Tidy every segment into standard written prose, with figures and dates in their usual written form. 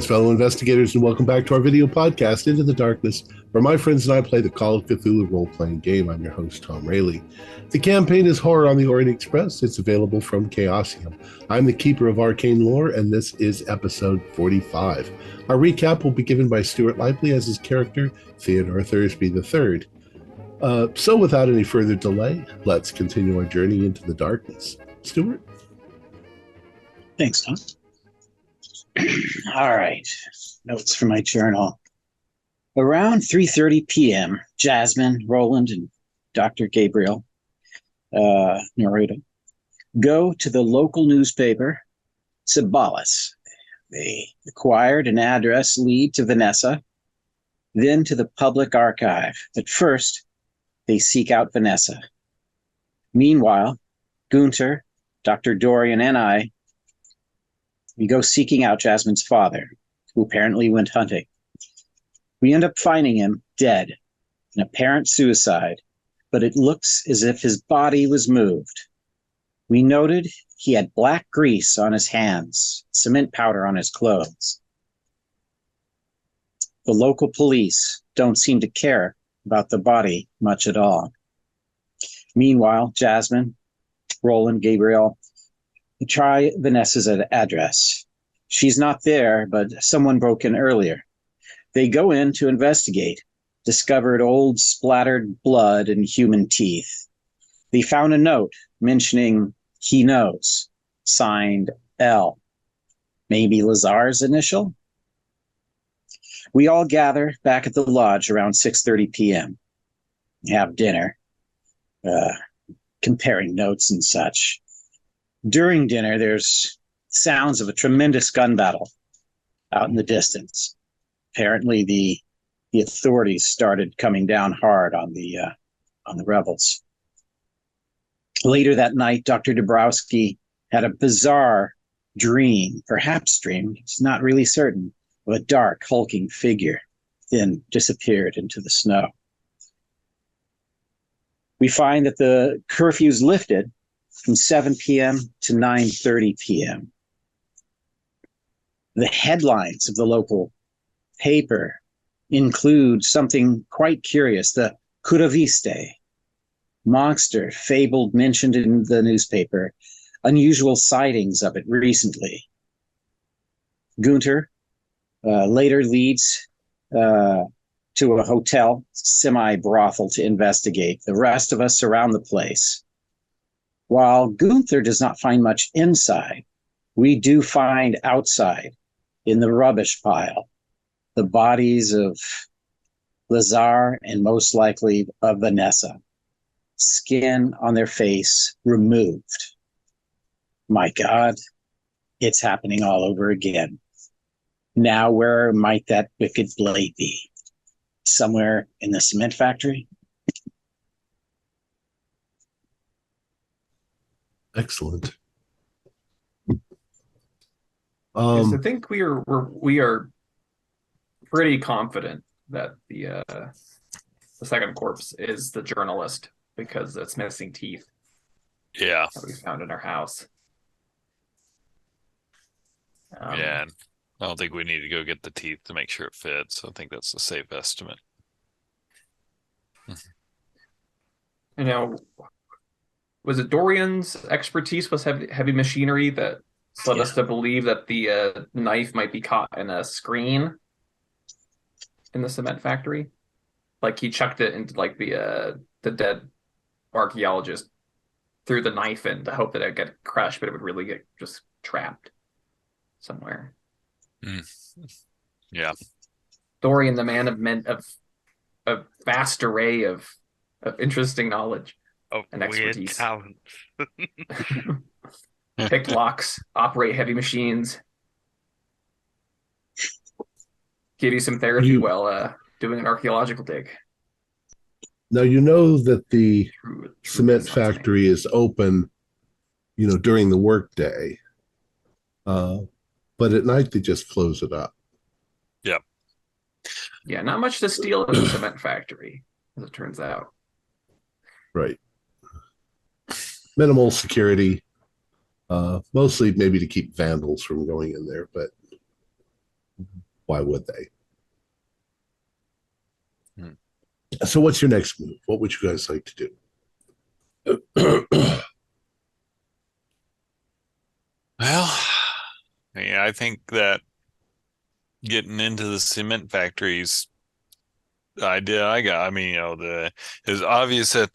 Greetings, fellow investigators, and welcome back to our video podcast, Into the Darkness, where my friends and I play the Call of Cthulhu role-playing game. I'm your host, Tom Rayleigh. The campaign is Horror on the Orient Express. It's available from Chaosium. I'm the keeper of arcane lore, and this is episode 45. Our recap will be given by Stuart Lively as his character, Theodore Thursby III. So without any further delay, let's continue our journey into the darkness. Stuart? Thanks, Tom. All right, notes from my journal. Around 3:30 p.m., Jasmine, Roland, and Dr. Gabriel, narrator, go to the local newspaper, Cibalis. They acquired an address lead to Vanessa, then to the public archive. At first, they seek out Vanessa. Meanwhile, Gunther, Dr. Dorian, and I, we go seeking out Jasmine's father, who apparently went hunting. We end up finding him dead, an apparent suicide, but it looks as if his body was moved. We noted he had black grease on his hands, cement powder on his clothes. The local police don't seem to care about the body much at all. Meanwhile, Jasmine, Roland, Gabriel, try Vanessa's address. She's not there, but someone broke in earlier. They go in to investigate, discovered old splattered blood and human teeth. They found a note mentioning he knows, signed L. Maybe Lazar's initial? We all gather back at the lodge around 6:30 p.m. Have dinner, comparing notes and such. During dinner, there's sounds of a tremendous gun battle out in the distance. Apparently, the authorities started coming down hard on the rebels. Later that night, Dr. Dabrowski had a bizarre dream, perhaps dream, it's not really certain, of a dark, hulking figure, then disappeared into the snow. We find that the curfew's lifted from 7 p.m. to 9:30 p.m. The headlines of the local paper include something quite curious, the Kuraviste, monster fabled mentioned in the newspaper, unusual sightings of it recently. Gunther later leads to a hotel, semi-brothel, to investigate. The rest of us surround the place. While Gunther does not find much inside, we do find outside, in the rubbish pile, the bodies of Lazar and most likely of Vanessa. Skin on their face removed. My God, it's happening all over again. Now, where might that wicked blade be? Somewhere in the cement factory? Excellent. Yes, I think we are pretty confident that the second corpse is the journalist because it's missing teeth. Yeah, that we found in our house. Yeah, and I don't think we need to go get the teeth to make sure it fits. I think that's a safe estimate. You know, was it Dorian's expertise was heavy machinery that led us to believe that the knife might be caught in a screen in the cement factory? Like he chucked it into like the dead archaeologist threw the knife in to hope that it'd get crushed, but it would really get just trapped somewhere. Yeah. Dorian, the man of a vast array of interesting knowledge and expertise. Talent. Pick locks, operate heavy machines, give you some therapy while doing an archaeological dig. Now, you know that the cement factory is open, during the workday, but at night they just close it up. Yeah. Yeah, not much to steal in the cement factory, as it turns out. Right. Minimal security, mostly maybe to keep vandals from going in there, but why would they? Hmm. So what's your next move? What would you guys like to do? Well, yeah, I think that getting into the cement factories idea I got. I mean, it's obvious that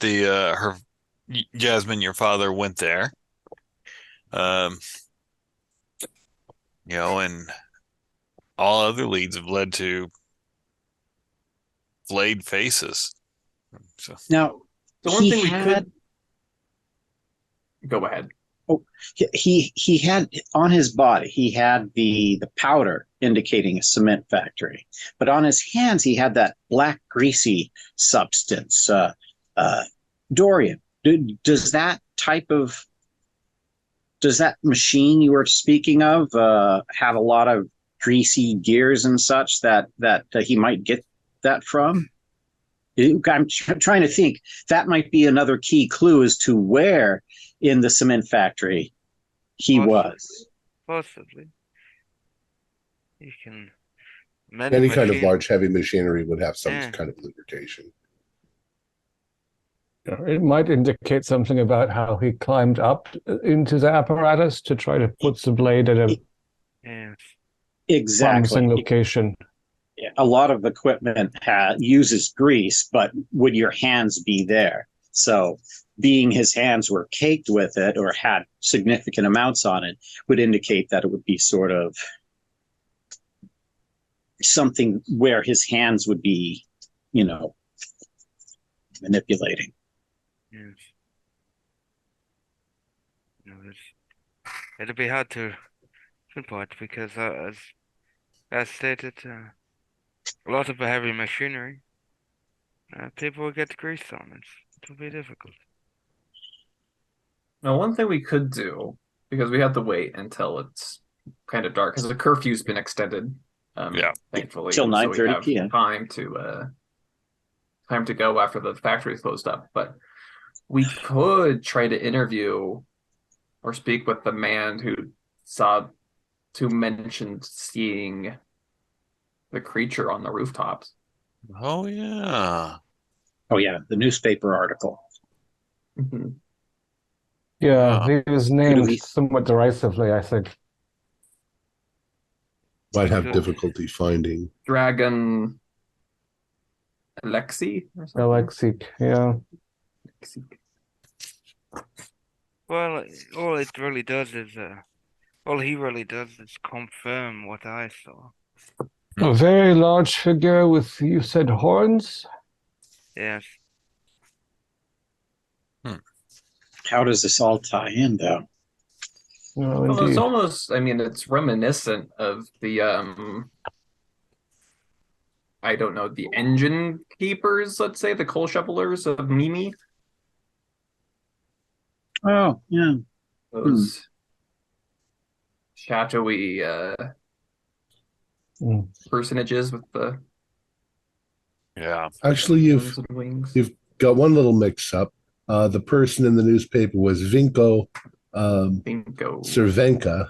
Jasmine, your father, went there. Um, and all other leads have led to flayed faces. So Now, The one he thing we had could go ahead. he had on his body, he had the powder indicating a cement factory, but on his hands he had that black greasy substance. Dorian, does that machine you were speaking of have a lot of greasy gears and such that he might get that from? I'm trying to think. That might be another key clue as to where in the cement factory he was. Possibly. You can. Any kind of large, heavy machinery would have some Yeah. kind of lubrication. It might indicate something about how he climbed up into the apparatus to try to put the blade at a Yeah. Exactly. promising location. A lot of equipment uses grease, but would your hands be there? So being his hands were caked with it or had significant amounts on it would indicate that it would be sort of something where his hands would be, manipulating. Yes. It'll be hard to pinpoint because, as stated, a lot of heavy machinery, people will get grease on it. It'll be difficult. Now, one thing we could do, because we have to wait until it's kind of dark, because the curfew's been extended. Thankfully, Till 9:30 so we have p.m. time to go after the factory closed up. But we could try to interview or speak with the man who mentioned seeing the creature on the rooftops. Oh yeah. Oh yeah, the newspaper article. Mm-hmm. Yeah, he was named we- somewhat derisively, I think. Might have difficulty finding. Dragon Alexi or something? Alexic, yeah. Well, all he really does is confirm what I saw. A very large figure with, you said, horns? Yes. How does this all tie in, though? No, Well, it's indeed. almost, it's reminiscent of the I don't know, the engine keepers, let's say, the coal shovelers of Mimi. Oh, yeah. Those shadowy personages with the Actually, wings. you've got one little mix up. The person in the newspaper was Vinko Cervenka.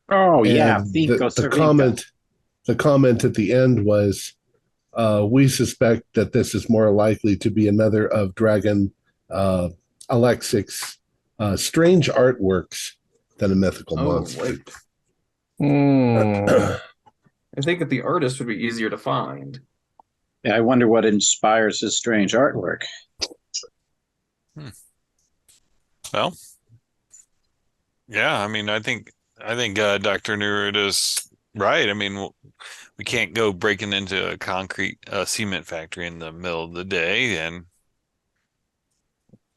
Oh, yeah. The comment at the end was, we suspect that this is more likely to be another of Dragon Alexic's strange artworks than a mythical monster. I think that the artist would be easier to find. Yeah, I wonder what inspires his strange artwork. Well, yeah, I think Dr. Neruda's right. We can't go breaking into a concrete cement factory in the middle of the day, and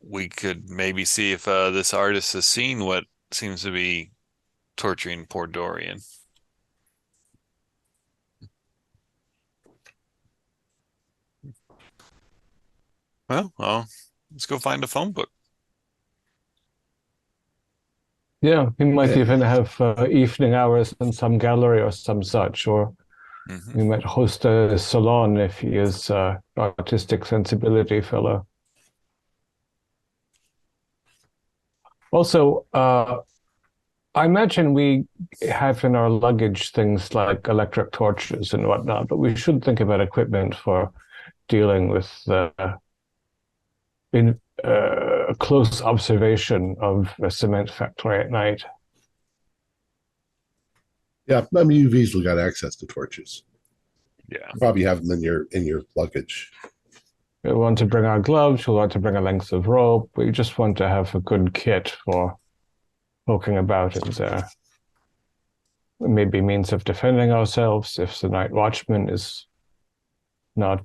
we could maybe see if this artist has seen what seems to be torturing poor Dorian. Well, let's go find a phone book. Yeah, he might even have evening hours in some gallery or some such, or he might host a salon if he is artistic sensibility fellow. Also, I imagine we have in our luggage things like electric torches and whatnot, but we should think about equipment for dealing with close observation of a cement factory at night. Yeah, I mean, you've easily got access to torches. Yeah. You probably have them in your luggage. We want to bring our gloves, we want to bring a length of rope. We just want to have a good kit for poking about in there. Maybe means of defending ourselves if the night watchman is not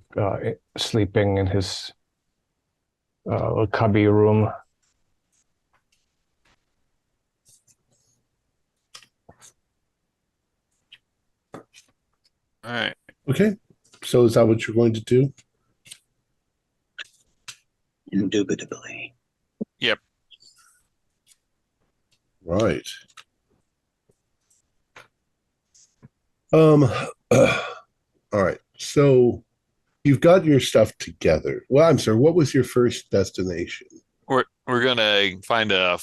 sleeping in his cubby room. All right. Okay. So is that what you're going to do? Indubitably. Yep. Right. All right. So you've got your stuff together. Well, I'm sorry. What was your first destination? We're gonna find a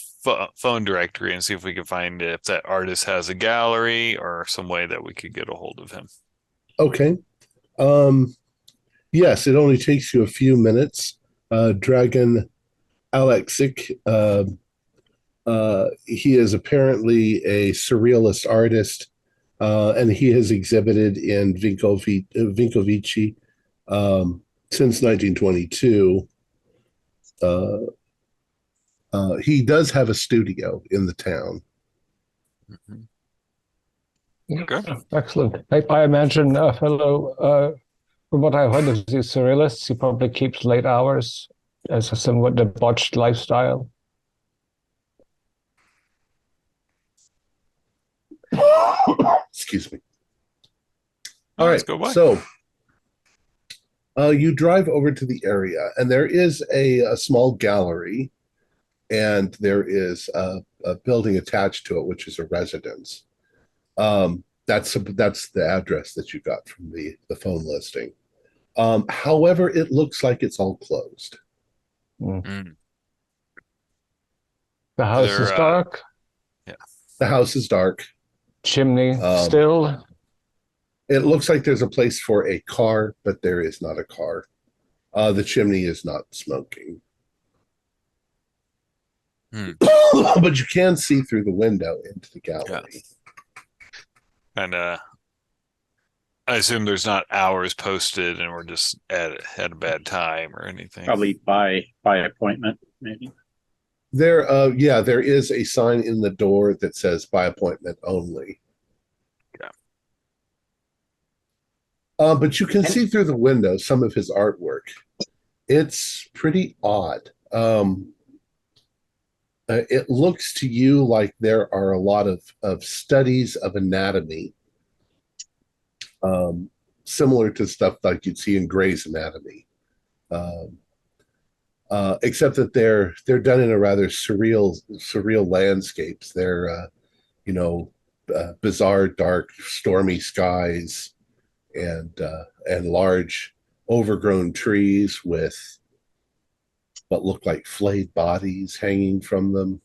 phone directory and see if we can find if that artist has a gallery or some way that we could get a hold of him. Okay. Yes, it only takes you a few minutes. Dragon Alexic, he is apparently a surrealist artist, and he has exhibited in Vincovci since 1922. He does have a studio in the town. Okay. Excellent. I imagine a fellow, from what I've heard of these surrealists, he probably keeps late hours as a somewhat debauched lifestyle. Excuse me. All right. Let's go by. So you drive over to the area, and there is a small gallery, and there is a building attached to it, which is a residence. That's the address that you got from the phone listing. However, it looks like it's all closed. The house is dark. Yeah. The house is dark. Chimney still. It looks like there's a place for a car, but there is not a car. The chimney is not smoking. But you can see through the window into the gallery. Yeah. And I assume there's not hours posted and we're just at a bad time or anything. Probably by appointment, maybe. There is a sign in the door that says by appointment only. Yeah. But you can see through the window some of his artwork. It's pretty odd. It looks to you like there are a lot of studies of anatomy, similar to stuff like you'd see in Gray's Anatomy, except that they're done in a rather surreal landscapes. They're bizarre, dark, stormy skies, and large, overgrown trees with what look like flayed bodies hanging from them.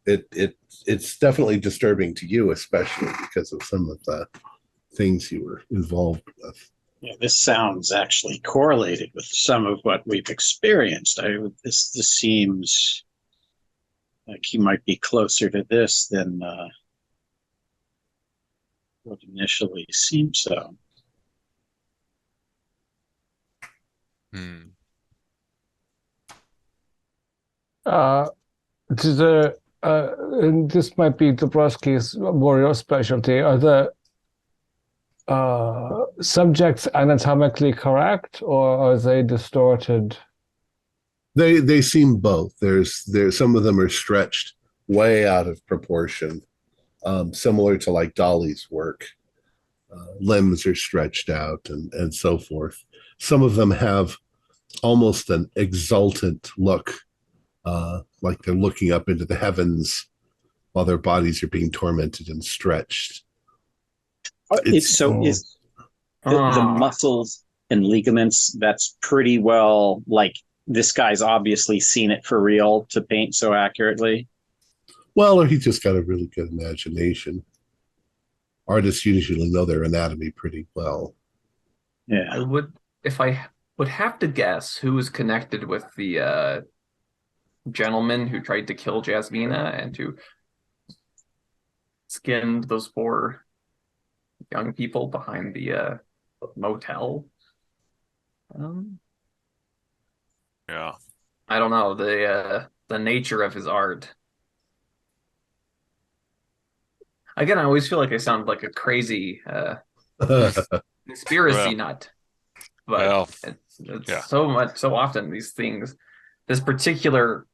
It's definitely disturbing to you, especially because of some of the things you were involved with. Yeah, this sounds actually correlated with some of what we've experienced. This seems like he might be closer to this than what initially seemed so. And this might be Dabrowski's more your specialty. Are the subjects anatomically correct, or are they distorted? They seem both. There's some of them are stretched way out of proportion, similar to like Dolly's work. Limbs are stretched out and so forth. Some of them have almost an exultant look, like they're looking up into the heavens while their bodies are being tormented and stretched. Is the muscles and ligaments, that's pretty well, like, this guy's obviously seen it for real to paint so accurately. Well, or he's just got a really good imagination. Artists usually know their anatomy pretty well. Yeah. If I would have to guess who was connected with the gentleman who tried to kill Jasmina and who skinned those four young people behind the motel. Yeah. I don't know the nature of his art. Again, I always feel like I sound like a crazy conspiracy nut, but it's so often these things, the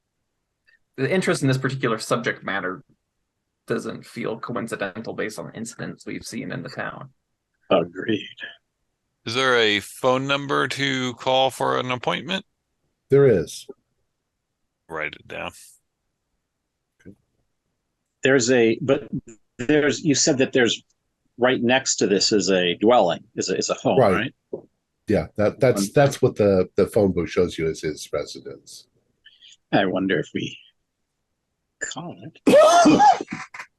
interest in this particular subject matter doesn't feel coincidental based on incidents we've seen in the town. Agreed. Is there a phone number to call for an appointment? There is. Write it down. You said that there's right next to this is a dwelling, is a home, right? Yeah, that's what the phone book shows you as his residence. I wonder if we call it.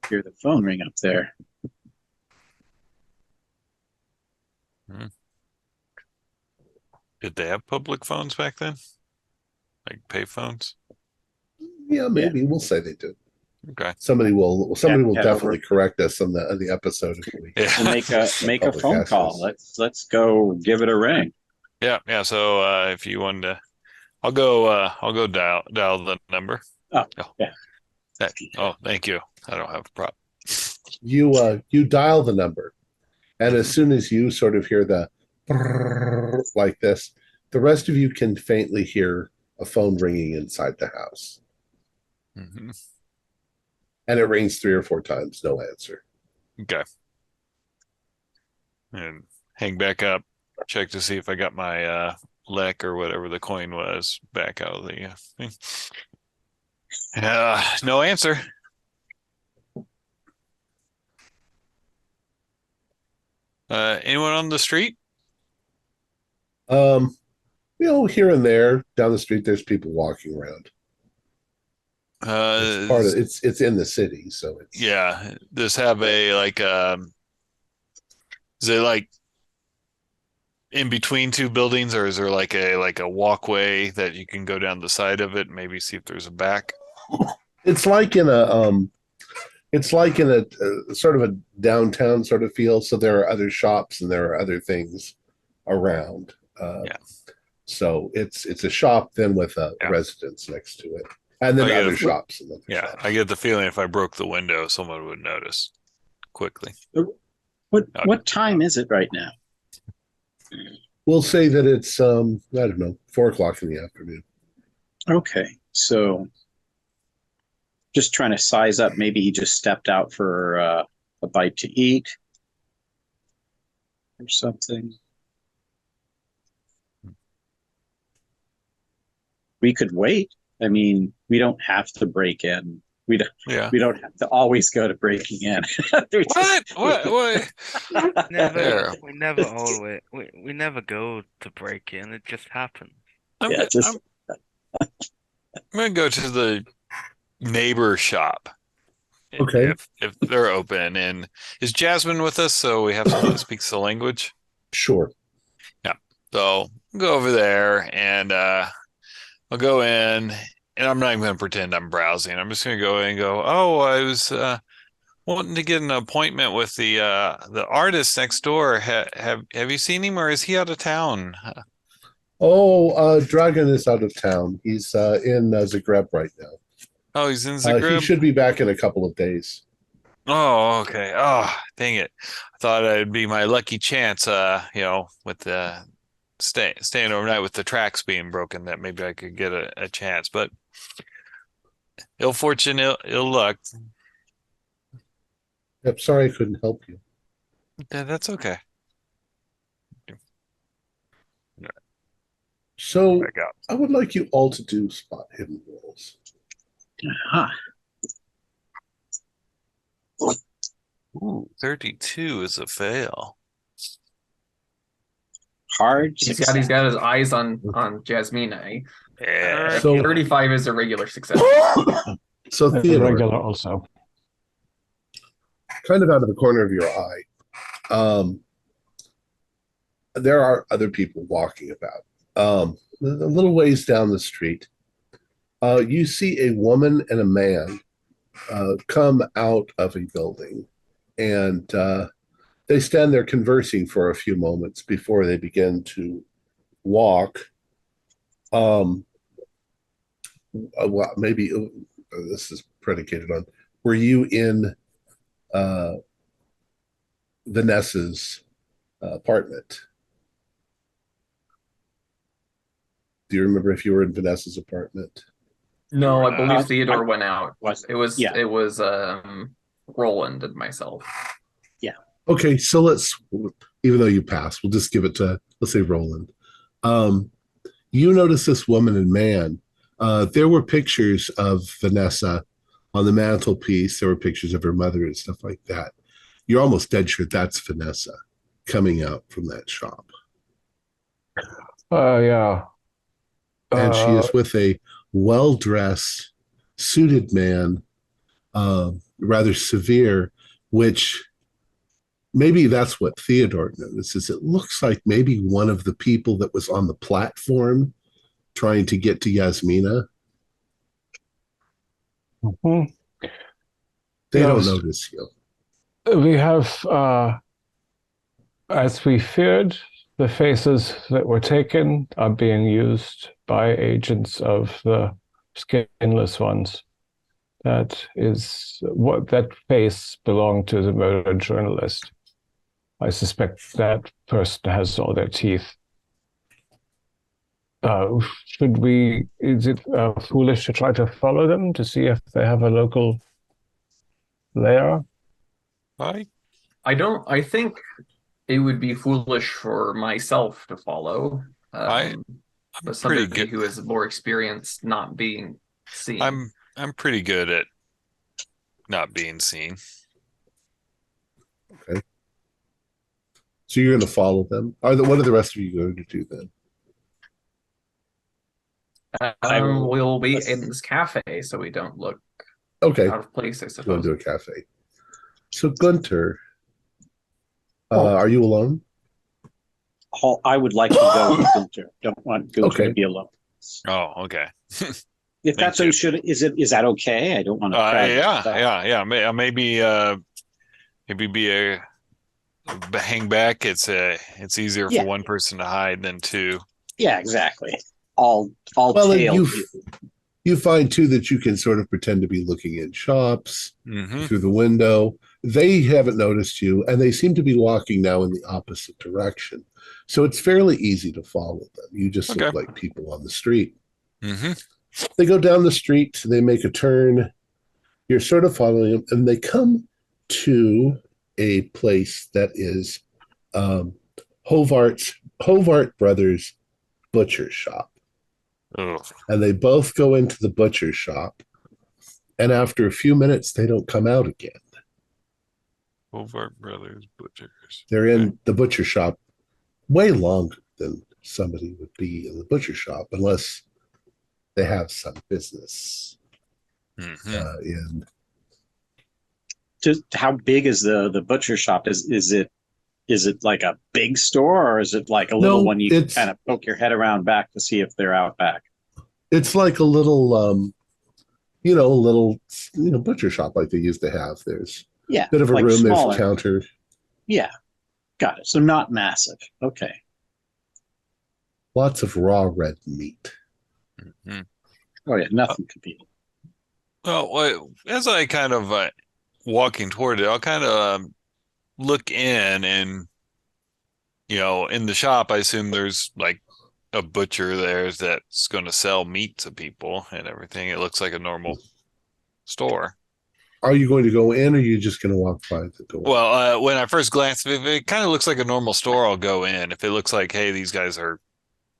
Hear the phone ring up there. Did they have public phones back then? Like pay phones? Yeah, maybe. We'll say they did. Okay. Somebody will definitely correct us on the episode if we we'll make a phone call. Let's go give it a ring. Yeah. So if you wanted to, I'll go dial the number. Oh yeah. Oh, thank you. I don't have a problem. You dial the number, and as soon as you sort of hear the like this, the rest of you can faintly hear a phone ringing inside the house. Mm-hmm. And it rings 3 or 4 times, no answer. Okay. And hang back up, check to see if I got my lek or whatever the coin was back out of the thing. No answer. Anyone on the street? Here and there down the street, there's people walking around. It's in the city, so it's Does have a is it like in between two buildings, or is there like a walkway that you can go down the side of it and maybe see if there's a back? It's like in a sort of a downtown sort of feel. So there are other shops and there are other things around. So it's a shop then with a residence next to it. And then other shops. Shops. I get the feeling if I broke the window, someone would notice quickly. What time is it right now? We'll say that it's I don't know, 4:00 in the afternoon. Okay, so just trying to size up. Maybe he just stepped out for a bite to eat or something. We could wait. I mean, we don't have to break in. We don't have to always go to breaking in. What? We never always. We never go to break in. It just happens. I'm gonna go to the neighbor shop. Okay. If they're open, and is Jasmine with us? So we have someone that speaks the language. Sure. Yeah. So I'll go over there and I'll go in. And I'm not even going to pretend I'm browsing. I'm just going to go in and go, I was wanting to get an appointment with the artist next door. Have you seen him, or is he out of town? Dragon is out of town. He's in Zagreb right now. Oh, he's in Zagreb? He should be back in a couple of days. Oh, okay. Oh, dang it. I thought it'd be my lucky chance, with the staying overnight with the tracks being broken, that maybe I could get a chance, but ill fortune, ill luck. Yep, sorry I couldn't help you. Yeah, that's okay. So I would like you all to do spot hidden rolls. Ooh, 32 is a fail. Hard. He's got his eyes on Jasmine. Yeah. So 35 is a regular success. So And Theodore, regular also. kind of out of the corner of your eye, there are other people walking about. A little ways down the street, you see a woman and a man come out of a building, and they stand there conversing for a few moments before they begin to walk. Well, maybe this is predicated on, were you in Vanessa's apartment? Do you remember if you were in Vanessa's apartment? No, I believe Uh, Theodore I- went out. It was Yeah. Roland and myself. Okay, so let's, even though you passed, we'll just give it to, let's say, Roland. You notice this woman and man. There were pictures of Vanessa on the mantelpiece. There were pictures of her mother and stuff like that. You're almost dead sure that's Vanessa coming out from that shop. Yeah. And she is with a well-dressed, suited man, rather severe, which maybe that's what Theodore notices. It looks like maybe one of the people that was on the platform trying to get to Yasmina. Mhm. They don't Yes. notice you. We have, as we feared, the faces that were taken are being used by agents of the skinless ones. That is what that face belonged to the murdered journalist. I suspect that person has all their teeth. Is it foolish to try to follow them to see if they have a local lair? I I think it would be foolish for myself to follow. I'm But pretty somebody good. who is more experienced not being seen. I'm pretty good at not being seen. Okay. So you're going to follow them. What are the rest of you going to do then? We'll wait in this cafe so we don't look Okay, out of place, I go suppose. to a cafe. So Gunter, Oh. are you alone? I would like to go with Gunter. Don't want Gunter Okay. to be alone. Oh, okay. If that's what you should, is that okay? I don't want to crowd you out. Yeah. Maybe be hang back. It's easier Yeah. for one person to hide than two. Yeah, exactly. I'll Well, tail you. you find too that you can sort of pretend to be looking in shops Mm-hmm. through the window. They haven't noticed you, and they seem to be walking now in the opposite direction. So it's fairly easy to follow them. You just look Okay. like people on the street. Mm-hmm. They go down the street, they make a turn. You're sort of following them, and they come to a place that is Hovart Brothers butcher shop. Ugh. And they both go into the butcher shop, and after a few minutes, they don't come out again. Hobart Brothers Butchers. They're in the butcher shop way longer than somebody would be in the butcher shop, unless they have some business Mm-hmm. in. How big is the butcher shop? Is it like a big store, or is it like a little one you can kind of poke your head around back to see if they're out back? It's like a little butcher shop like they used to have. There's Yeah, a bit of a like room, smaller. there's a counter. Yeah, got it. So not massive. Okay. Lots of raw red meat. Mm-hmm. Oh yeah, nothing competing. Well, as I kind of walking toward it, I'll kind of look in, and in the shop, I assume there's like a butcher there that's going to sell meat to people and everything. It looks like a normal store. Are you going to go in, or are you just going to walk by the door? Well, when I first glance, if it kind of looks like a normal store, I'll go in. If it looks like, hey, these guys are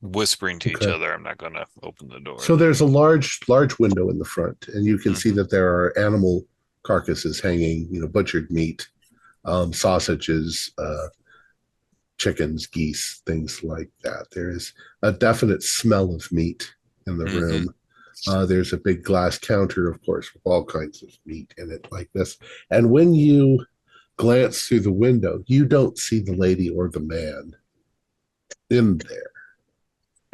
whispering to each other, I'm not going to open the door. So there's a large window in the front, and you can see that there are animal carcasses hanging, butchered meat, sausages, chickens, geese, things like that. There is a definite smell of meat in the room. There's a big glass counter, of course, with all kinds of meat in it like this. And when you glance through the window, you don't see the lady or the man in there.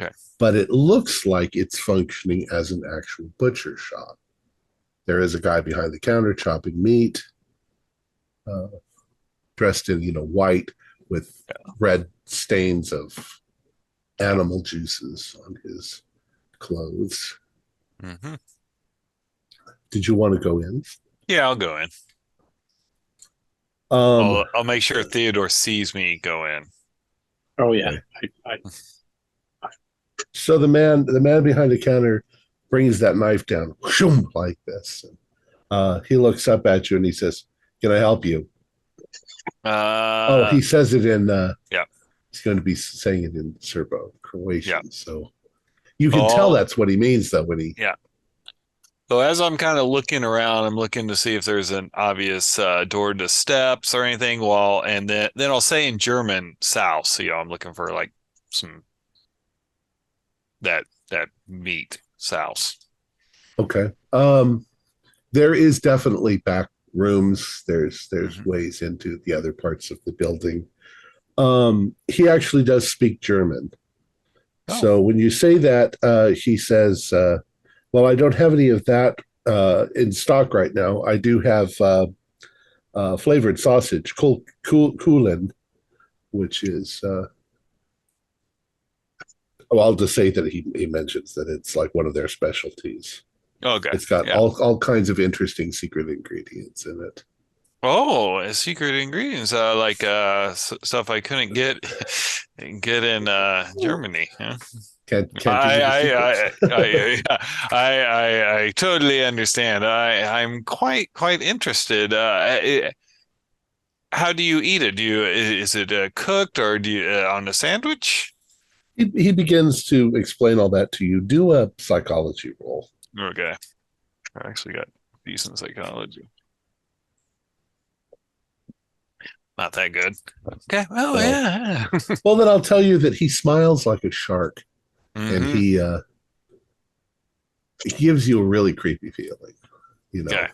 Okay. But it looks like it's functioning as an actual butcher shop. There is a guy behind the counter chopping meat, dressed in, white with red stains of animal juices on his clothes. Mm-hmm. Did you want to go in? Yeah, I'll go in. I'll make sure Theodore sees me go in. Oh yeah. Okay. So the man behind the counter brings that knife down, whoom, like this. He looks up at you and he says, "Can I help you?" He says it in. He's going to be saying it in Serbo-Croatian. Yeah. So you can tell that's what he means, though, when he. Yeah. So as I'm kind of looking around, I'm looking to see if there's an obvious door to steps or anything. And then I'll say in German, "South." So I'm looking for like some that meat South. Okay. There is definitely back rooms. There's ways into the other parts of the building. He actually does speak German. Oh. So when you say that, he says, "Well, I don't have any of that in stock right now. I do have flavored sausage, Kulen, which is." I'll just say that he mentions that it's like one of their specialties. Okay. It's got all kinds of interesting secret ingredients in it. Oh, secret ingredients, like stuff I couldn't get in Germany. Huh? I totally understand. I'm quite interested. How do you eat it? Is it cooked or do you on a sandwich? He begins to explain all that to you. Do a psychology roll. Okay. I actually got decent psychology. Not that good. Okay. Well, yeah. Well, then I'll tell you that he smiles like a shark, and he gives you a really creepy feeling, Okay.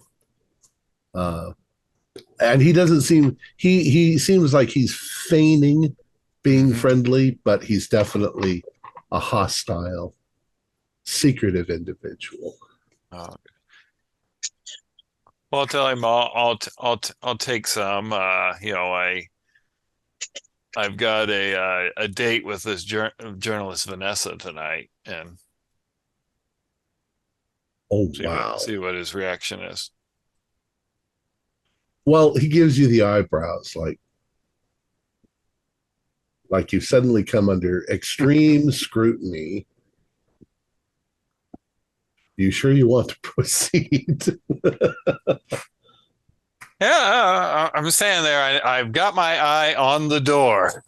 And he doesn't seem he seems like he's feigning being friendly, but he's definitely a hostile, secretive individual. Oh. Well, I'll tell him I'll take some. I've got a date with this journalist Vanessa tonight, and see what his reaction is. Well, he gives you the eyebrows, like you suddenly come under extreme scrutiny. You sure you want to proceed? Yeah, I'm standing there. I've got my eye on the door.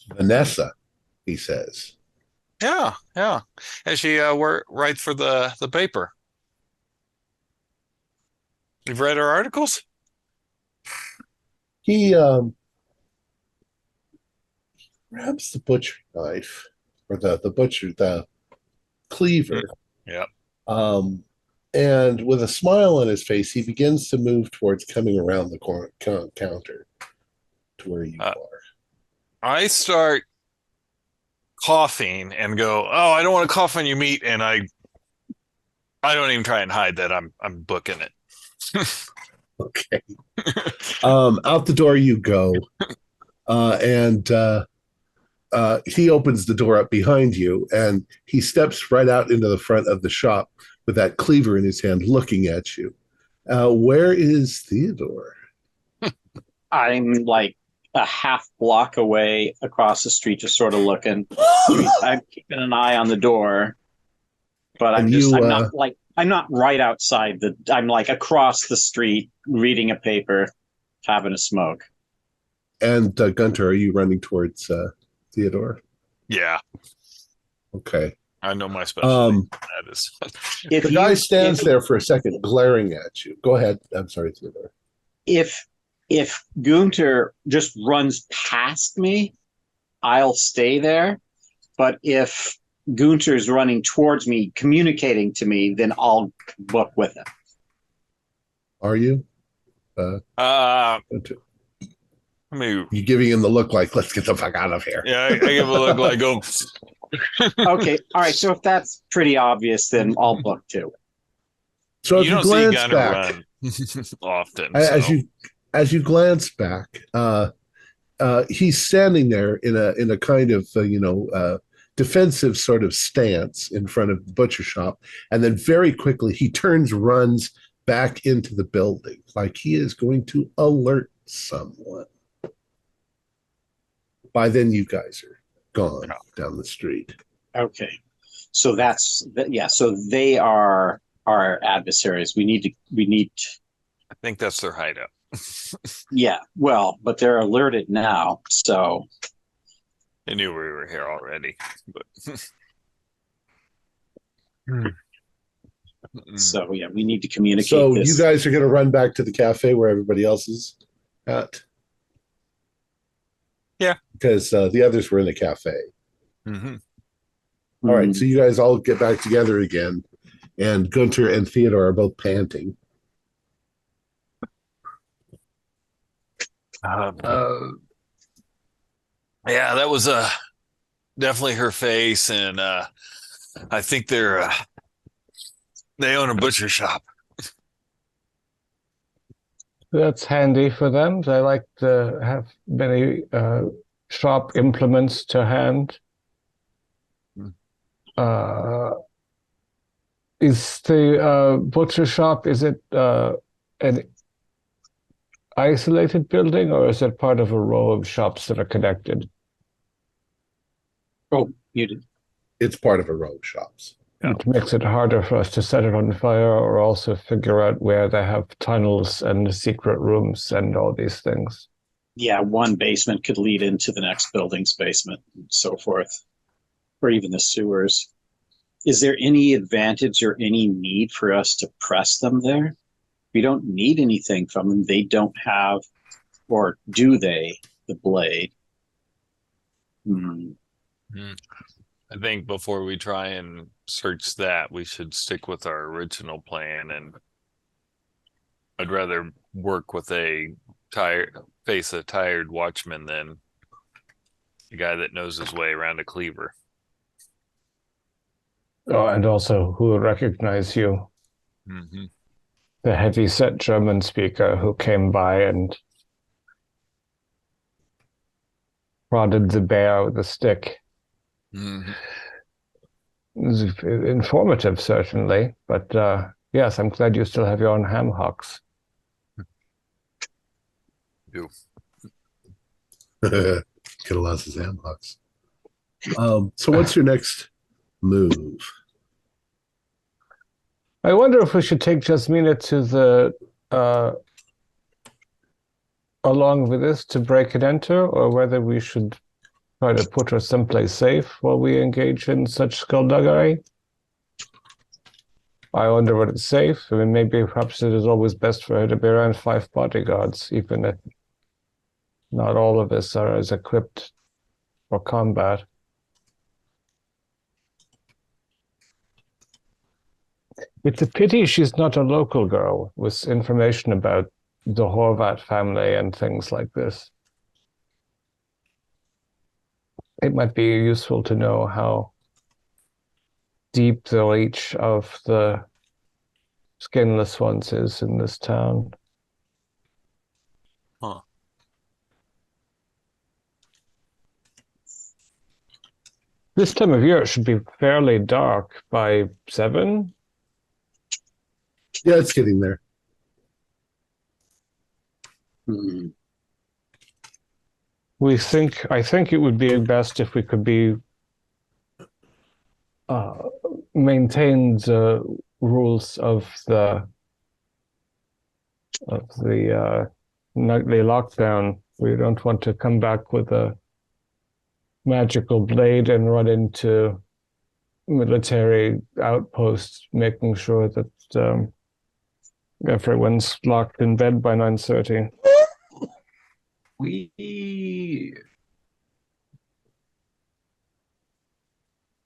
Vanessa, he says. Yeah. And she writes for the paper. You've read her articles? He grabs the butcher knife, or the cleaver. Yeah. And with a smile on his face, he begins to move towards coming around the counter to where you are. I start coughing and go, "Oh, I don't want to cough on your meat," and I don't even try and hide that I'm booking it. Okay. Out the door you go, and he opens the door up behind you, and he steps right out into the front of the shop with that cleaver in his hand, looking at you. Where is Theodore? I'm like a half block away across the street, just sort of looking. I'm keeping an eye on the door, but I'm not right outside I'm like across the street reading a paper, having a smoke. And Gunter, are you running towards Theodore? Yeah. Okay. I know my specialty. That is. The guy stands there for a second, glaring at you. Go ahead. I'm sorry, Theodore. If Gunter just runs past me, I'll stay there. But if Gunter's running towards me, communicating to me, then I'll book with him. Are you? I mean, You giving him the look like, let's get the fuck out of here. yeah, I give a look like, oh. Okay, all right. So if that's pretty obvious, then I'll book too. So if You you don't see glance Gunner back, run often. as you glance back, he's standing there in a kind of defensive sort of stance in front of the butcher shop, and then very quickly he runs back into the building like he is going to alert someone. By then, you guys are gone down the street. Okay, so so they are our adversaries. We need. I think that's their hideout. Yeah, well, but they're alerted now, so They knew we were here already, but so yeah, we need to communicate. So this. you guys are going to run back to the cafe where everybody else is at. Yeah, because the others were in the cafe. Mm-hmm. All right, so you guys all get back together again, and Gunter and Theodore are both panting. Yeah, that was definitely her face, and I think they own a butcher shop. That's handy for them. They like to have many sharp implements to hand. Is the butcher shop, is it an isolated building, or is it part of a row of shops that are connected? Oh, you did. It's part of a row of shops. It makes it harder for us to set it on fire or also figure out where they have tunnels and secret rooms and all these things. Yeah, one basement could lead into the next building's basement and so forth, or even the sewers. Is there any advantage or any need for us to press them there? We don't need anything from them. They don't have, or do they, the blade? I think before we try and search that, we should stick with our original plan, and I'd rather work with a tired watchman than a guy that knows his way around a cleaver. Oh, and also who will recognize you. Mm-hmm. The heavy-set German speaker who came by and prodded the bear with a stick. Mm-hmm. It was informative, certainly, but yes, I'm glad you still have your own ham hocks. Do. Could have lost his ham hocks. So what's your next move? I wonder if we should take Jasmina to the along with this to break and enter, or whether we should try to put her someplace safe while we engage in such skullduggery. I wonder what it's safe. I mean, maybe perhaps it is always best for her to be around 5 bodyguards, even if not all of us are as equipped for combat. It's a pity she's not a local girl with information about the Horvat family and things like this. It might be useful to know how deep the reach of the skinless ones is in this town. Huh. This time of year it should be fairly dark by 7. Yeah, it's getting there. I think it would be best if we could be maintain the rules of the nightly lockdown. We don't want to come back with a magical blade and run into military outposts, making sure that everyone's locked in bed by 9:30.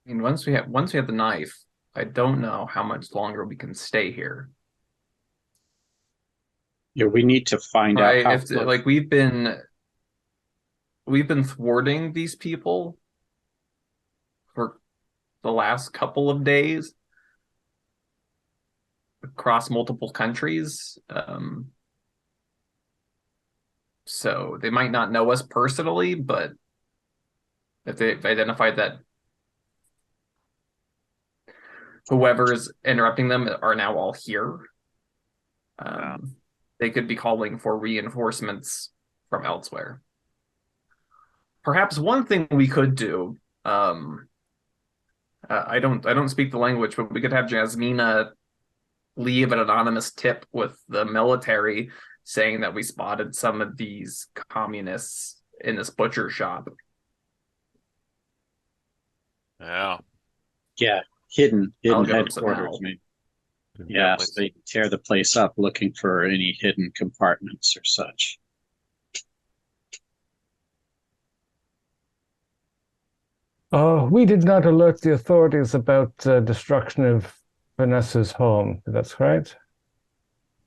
I mean, once we have the knife, I don't know how much longer we can stay here. Yeah, we need to find out Right? how. If like we've been thwarting these people for the last couple of days across multiple countries. So they might not know us personally, but if they've identified that whoever's interrupting them are now all here, they could be calling for reinforcements from elsewhere. Perhaps one thing we could do, I don't speak the language, but we could have Jasmina leave an anonymous tip with the military saying that we spotted some of these communists in this butcher shop. Yeah. Yeah, hidden I'll give them some headquarters. help. Maybe. Yeah, so they tear the place up looking for any hidden compartments or such. We did not alert the authorities about destruction of Vanessa's home. That's correct?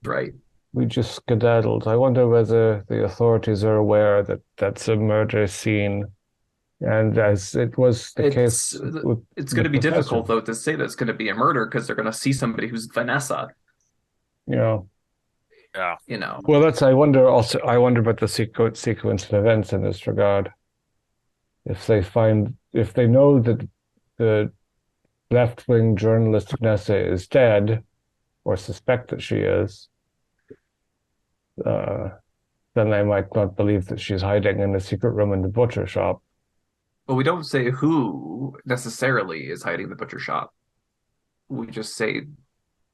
Right. We just skedaddled. I wonder whether the authorities are aware that that's a murder scene. And as it was the case, it's going to be difficult though to say that it's going to be a murder because they're going to see somebody who's Vanessa. Yeah. Yeah. Well, I wonder about the sequence of events in this regard. If they know that the left-wing journalist Vanessa is dead, or suspect that she is, then they might not believe that she's hiding in a secret room in the butcher shop. But we don't say who necessarily is hiding the butcher shop. We just say...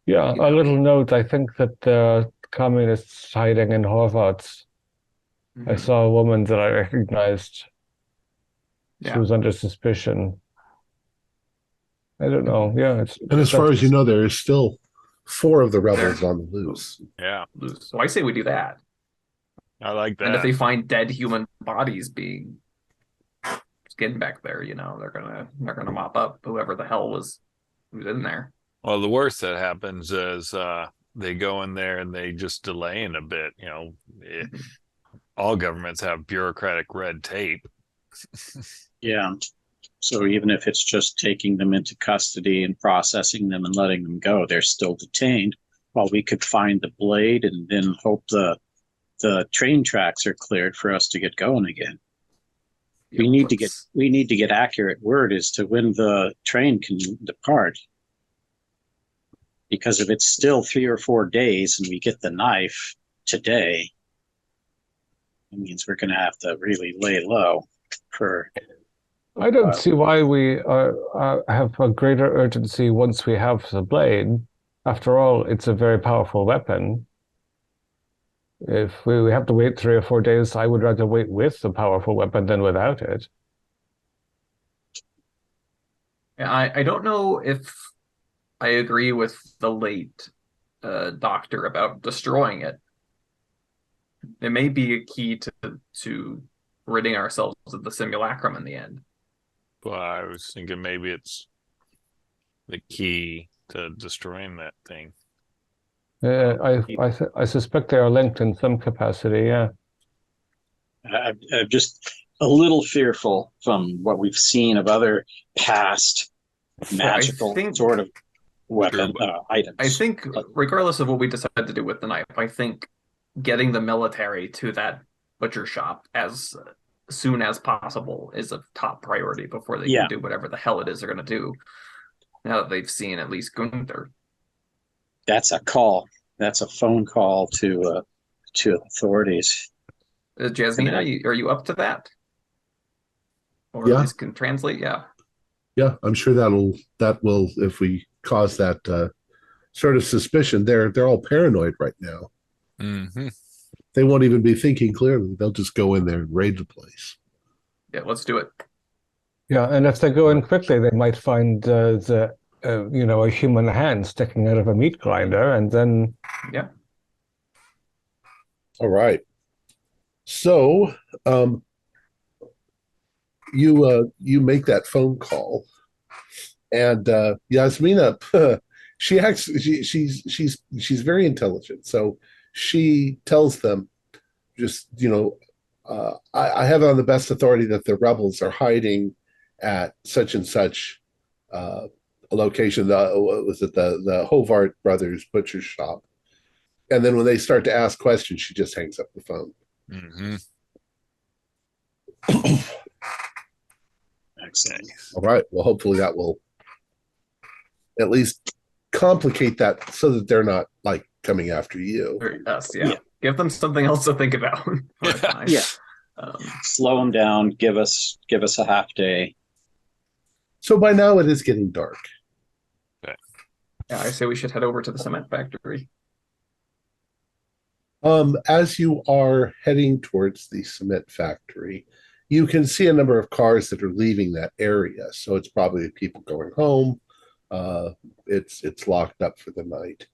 Yeah, a little note. I think that the communists hiding in Horvath's. Mm-hmm. I saw a woman that I recognized. She was under suspicion. I don't know. Yeah, and as far as you know, there is still 4 of the rebels on the loose. Yeah. So I say we do that. I like that. And if they find dead human bodies being skinned back there, they're gonna mop up whoever the hell was in there. Well, the worst that happens is they go in there and they just delay in a bit. All governments have bureaucratic red tape. Yeah. So even if it's just taking them into custody and processing them and letting them go, they're still detained while we could find the blade and then hope the train tracks are cleared for us to get going again. We need to get accurate word as to when the train can depart. Because if it's still 3 or 4 days and we get the knife today, it means we're going to have to really lay low for... I don't see why we have a greater urgency once we have the blade. After all, it's a very powerful weapon. If we have to wait 3 or 4 days, I would rather wait with the powerful weapon than without it. I don't know if I agree with the late doctor about destroying it. It may be a key to ridding ourselves of the simulacrum in the end. Well, I was thinking maybe it's the key to destroying that thing. I suspect they are linked in some capacity, yeah. I'm just a little fearful from what we've seen of other past magical sort of weapon items. I think regardless of what we decide to do with the knife, I think getting the military to that butcher shop as soon as possible is a top priority before they can do whatever the hell it is they're going to do. Now that they've seen at least Gunther. That's a call. That's a phone call to authorities. Jasmine, are you up to that? Or at least can translate? Yeah. Yeah, I'm sure that will, if we cause that sort of suspicion, they're all paranoid right now. Mm-hmm. They won't even be thinking clearly. They'll just go in there and raid the place. Yeah, let's do it. Yeah, and if they go in quickly, they might find a human hand sticking out of a meat grinder, and then... Yeah. All right. So, you make that phone call, And Yasmina, she's very intelligent. So she tells them, just I have it on the best authority that the rebels are hiding at such and such a location. Was it the Hovart brothers butcher shop? And then when they start to ask questions, she just hangs up the phone. Mm-hmm. Excellent. All right. Well, hopefully that will at least complicate that so that they're not like coming after you. Yes, yeah. Give them something else to think about. Yeah. Slow them down. Give us a half day. So by now it is getting dark. Yeah, I say we should head over to the cement factory. As you are heading towards the cement factory, you can see a number of cars that are leaving that area. So it's probably people going home. It's locked up for the night.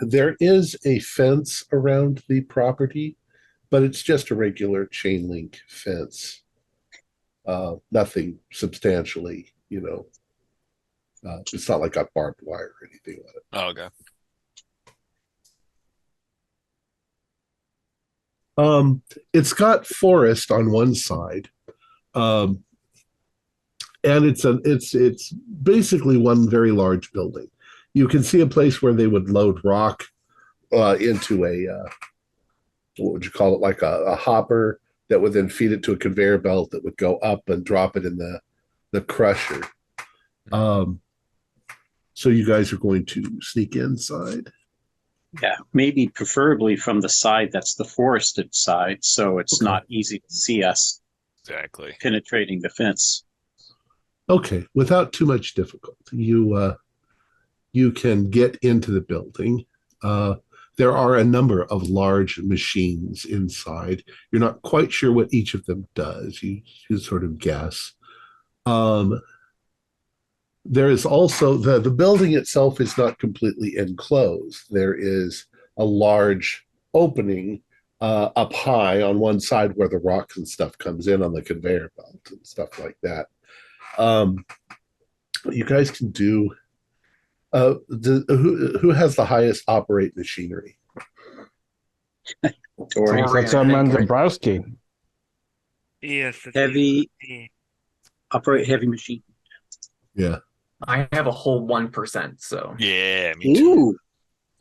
There is a fence around the property, but it's just a regular chain link fence. Nothing substantially, it's not like got barbed wire or anything like it. Oh, okay. It's got forest on one side, and it's basically one very large building. You can see a place where they would load rock into a what would you call it, like a hopper that would then feed it to a conveyor belt that would go up and drop it in the crusher. So you guys are going to sneak inside. Yeah, maybe preferably from the side that's the forested side, so it's not easy to see us Exactly. penetrating the fence. Okay, without too much difficulty, you can get into the building. There are a number of large machines inside. You're not quite sure what each of them does. You sort of guess. There is also the building itself is not completely enclosed. There is a large opening up high on one side where the rocks and stuff comes in on the conveyor belt and stuff like that. You guys can do. Who has the highest operate machinery? Tori. That's Mandabrowski. Yes. Heavy. Operate heavy machine. Yeah. I have a whole 1%, so Yeah, me too. Ooh,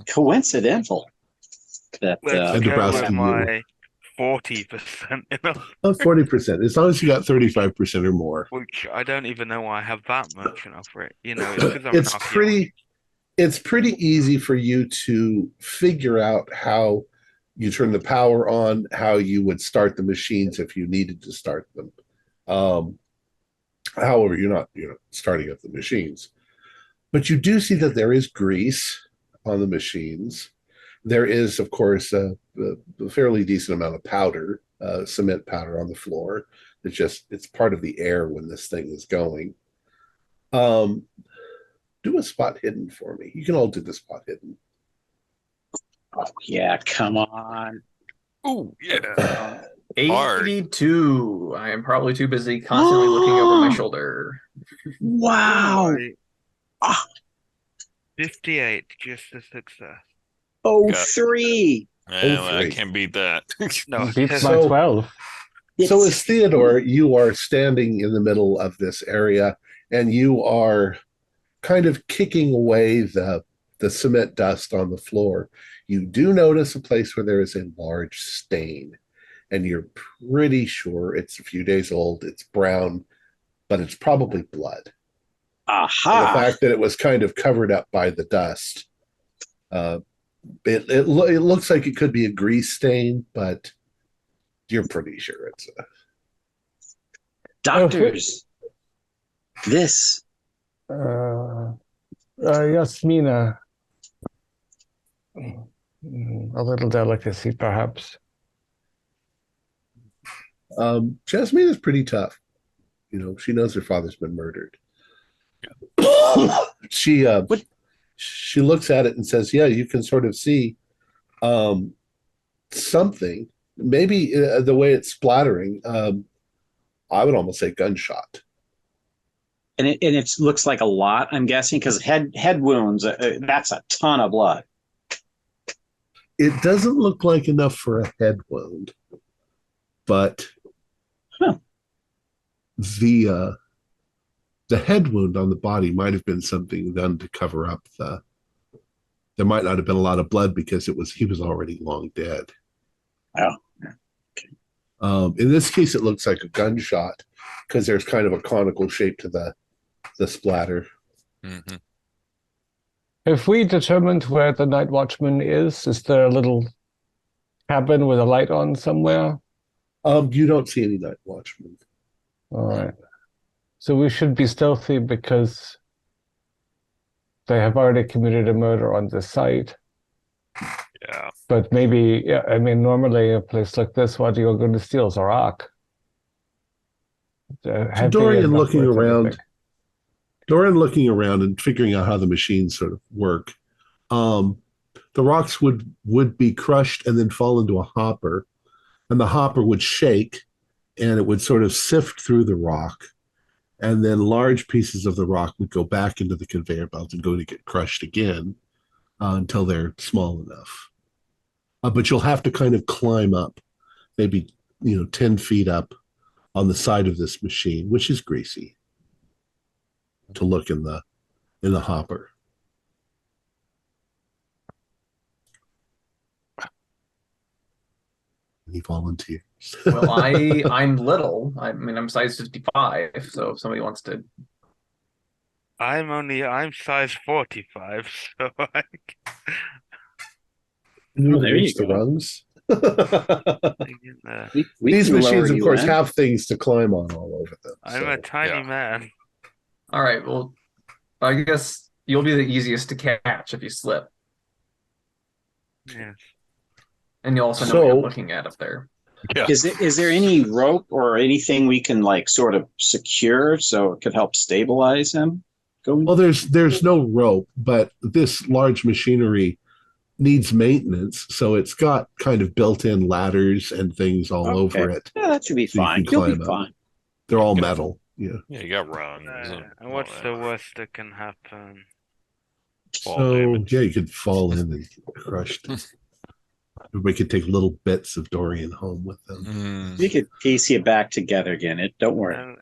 coincidental. That Let's go Dabrowski, with my 40%. 40%. As long as you got 35% or more. Which I don't even know why I have that much enough for it. It's because I'm It's pretty easy for you to figure out how you turn the power on, how you would start the machines if you needed to start them. However, you're not starting up the machines. But you do see that there is grease on the machines. There is, of course, a fairly decent amount of powder, cement powder on the floor. It's part of the air when this thing is going. Do a spot hidden for me. You can all do the spot hidden. Oh, yeah, come on. Oh, yeah. 82. I am probably too busy constantly looking over my shoulder. Wow. 58, just a success. Oh, 3. Well, I can't beat that. No, Beats my 12. So as Theodore, you are standing in the middle of this area, and you are kind of kicking away the cement dust on the floor. You do notice a place where there is a large stain, and you're pretty sure it's a few days old. It's brown, but it's probably blood. Aha! And the fact that it was kind of covered up by the dust, it looks like it could be a grease stain, but you're pretty sure it's a... Doctors, this. Yasmina. A little delicacy, perhaps. Jasmine is pretty tough. She knows her father's been murdered. She looks at it and says, yeah, you can sort of see something. Maybe the way it's splattering, I would almost say gunshot. And it looks like a lot, I'm guessing, because head wounds, that's a ton of blood. It doesn't look like enough for a head wound, but the head wound on the body might have been something done to cover up the. There might not have been a lot of blood because he was already long dead. Oh. Okay. In this case, it looks like a gunshot because there's kind of a conical shape to the splatter. Mm-hmm. If we determined where the night watchman is there a little cabin with a light on somewhere? You don't see any night watchmen. All right. So we should be stealthy because they have already committed a murder on this site. Yeah. But maybe, yeah, I mean, normally a place like this, what you're going to steal is a rock. So Dorian looking around and figuring out how the machines sort of work. The rocks would be crushed and then fall into a hopper, and the hopper would shake and it would sort of sift through the rock, and then large pieces of the rock would go back into the conveyor belt and go to get crushed again until they're small enough. But you'll have to kind of climb up, maybe 10 feet up on the side of this machine, which is greasy, to look in the hopper. Any volunteers? Well, I'm little. I mean, I'm size 55. So if somebody wants to, I'm size 45, so You there you reach the go. rungs. We These can lower machines, of you course, in. have things to climb on all over them. I'm so. a tiny yeah. man. all right. Well, I guess you'll be the easiest to catch if you slip, Yes. and you also know what So- you're looking at up there. Yeah. Is there any rope or anything we can like sort of secure so it could help stabilize him? Well, there's no rope, but this large machinery needs maintenance, so it's got kind of built-in ladders and things all Okay. over it. Yeah, that should be So you fine. can You'll be climb up. fine. They're all Yeah. metal. Yeah. Yeah, you got rungs. And what's the worst that can happen? fall So damage? yeah, you could fall in and get crushed. Everybody could take little bits of Dorian home with them. Mm. We could piece you back together again. Don't worry. And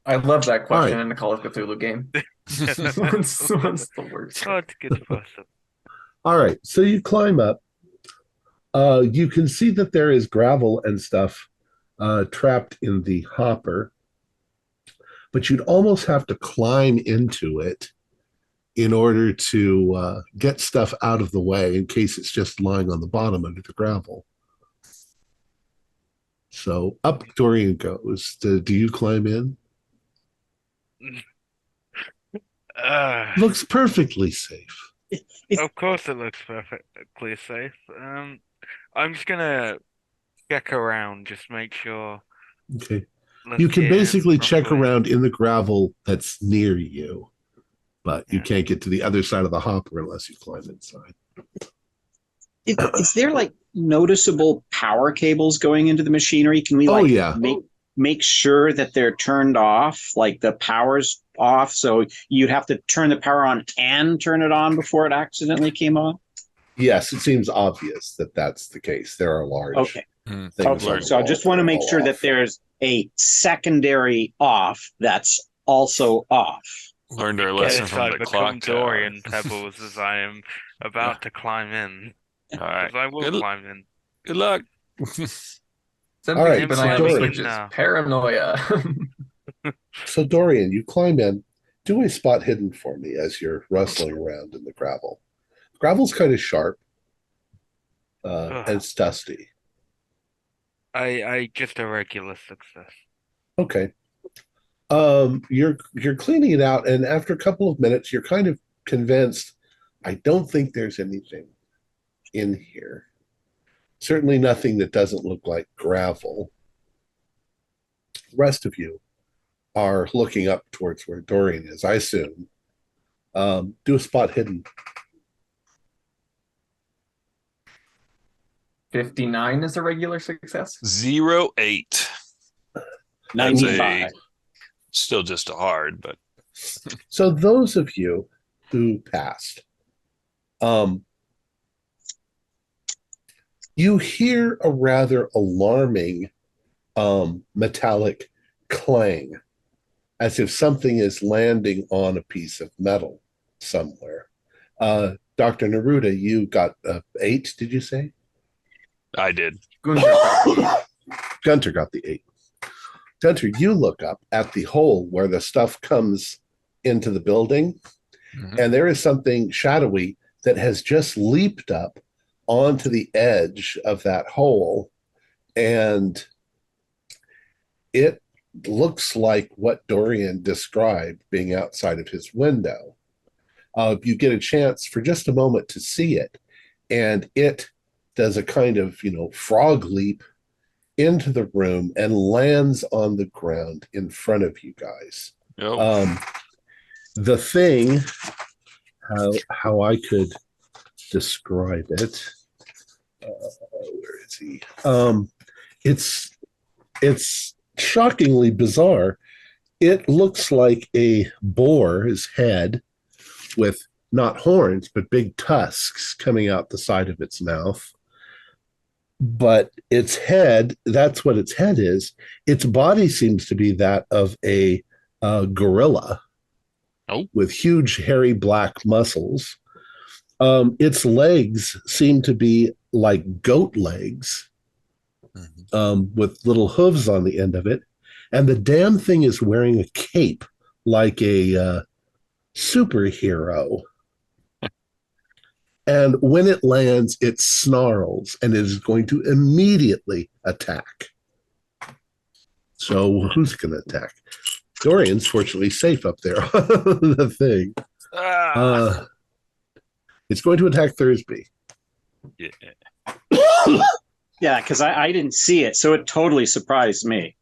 I love that question right. in the Call of Cthulhu game. What's the worst? What good person? All right, so you climb up. You can see that there is gravel and stuff trapped in the hopper, but you'd almost have to climb into it in order to get stuff out of the way in case it's just lying on the bottom under the gravel. So up Dorian goes. Do you climb in? Looks perfectly safe. Of course it looks perfectly safe. I'm just gonna check around, just make sure. Okay. Look You can in basically check properly. around in the gravel that's near you, but you Yeah. can't get to the other side of the hopper unless you climb inside. Is there like noticeable power cables going into the machinery? Can we Oh, like yeah. make sure that they're turned off, like the power's off, so you'd have to turn the power on and turn it on before it accidentally came on? Yes, it seems obvious that that's the case. There are large Okay. things. Okay. on the So I wall just that want to are make all sure off. that there's a secondary off that's also off. Learned our Yes, lesson from I the become clock tower. Dorian Pebbles as I am about to climb in. All right. Because I will Good, climb in. good luck. Something All right, to keep an so eye on the Dorian. switches. Now. Paranoia. So Dorian, you climb in. Do a spot hidden for me as you're rustling around in the gravel. Gravel's kind of sharp, and it's dusty. I just a regular success. Okay. You're cleaning it out, and after a couple of minutes, you're kind of convinced. I don't think there's anything in here. Certainly nothing that doesn't look like gravel. The rest of you are looking up towards where Dorian is, I assume. Do a spot hidden. 59 is a regular success. 08. 95. Still just a hard, but So those of you who passed, you hear a rather alarming metallic clang, as if something is landing on a piece of metal somewhere. Dr. Neruda, you got 8, did you say? I did. Gunter got the 8. Gunter, you look up at the hole where the stuff comes into the building, and there is something shadowy that has just leaped up onto the edge of that hole, and it looks like what Dorian described being outside of his window. You get a chance for just a moment to see it, and it does a kind of, frog leap into the room and lands on the ground in front of you guys. Yep. The thing, how I could describe it, where is he? It's shockingly bizarre. It looks like a boar's head with not horns, but big tusks coming out the side of its mouth. But its head, that's what its head is. Its body seems to be that of a gorilla with huge, hairy black muscles. Its legs seem to be like goat legs, with little hooves on the end of it. And the damn thing is wearing a cape like a superhero. And when it lands, it snarls and it is going to immediately attack. So who's going to attack? Dorian's fortunately safe up there on the thing. It's going to attack Thursby. Yeah, because I didn't see it, so it totally surprised me.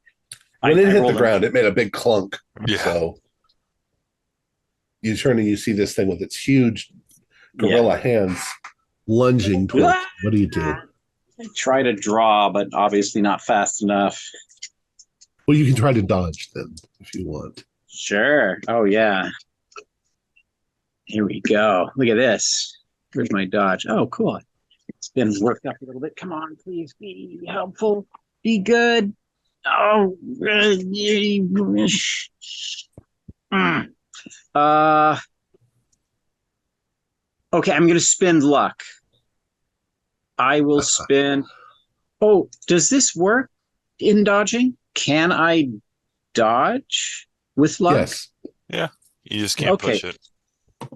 When it hit the ground, it made a big clunk. Yeah. So you turn and you see this thing with its huge gorilla hands lunging towards. What do you do? I try to draw, but obviously not fast enough. Well, you can try to dodge then if you want. Sure. Oh, yeah. Here we go. Look at this. Where's my dodge? Oh, cool. It's been worked up a little bit. Come on, please be helpful. Be good. Oh. Okay, I'm going to spend luck. I will spend... Oh, does this work in dodging? Can I dodge with luck? Yes. Yeah. You just can't push it.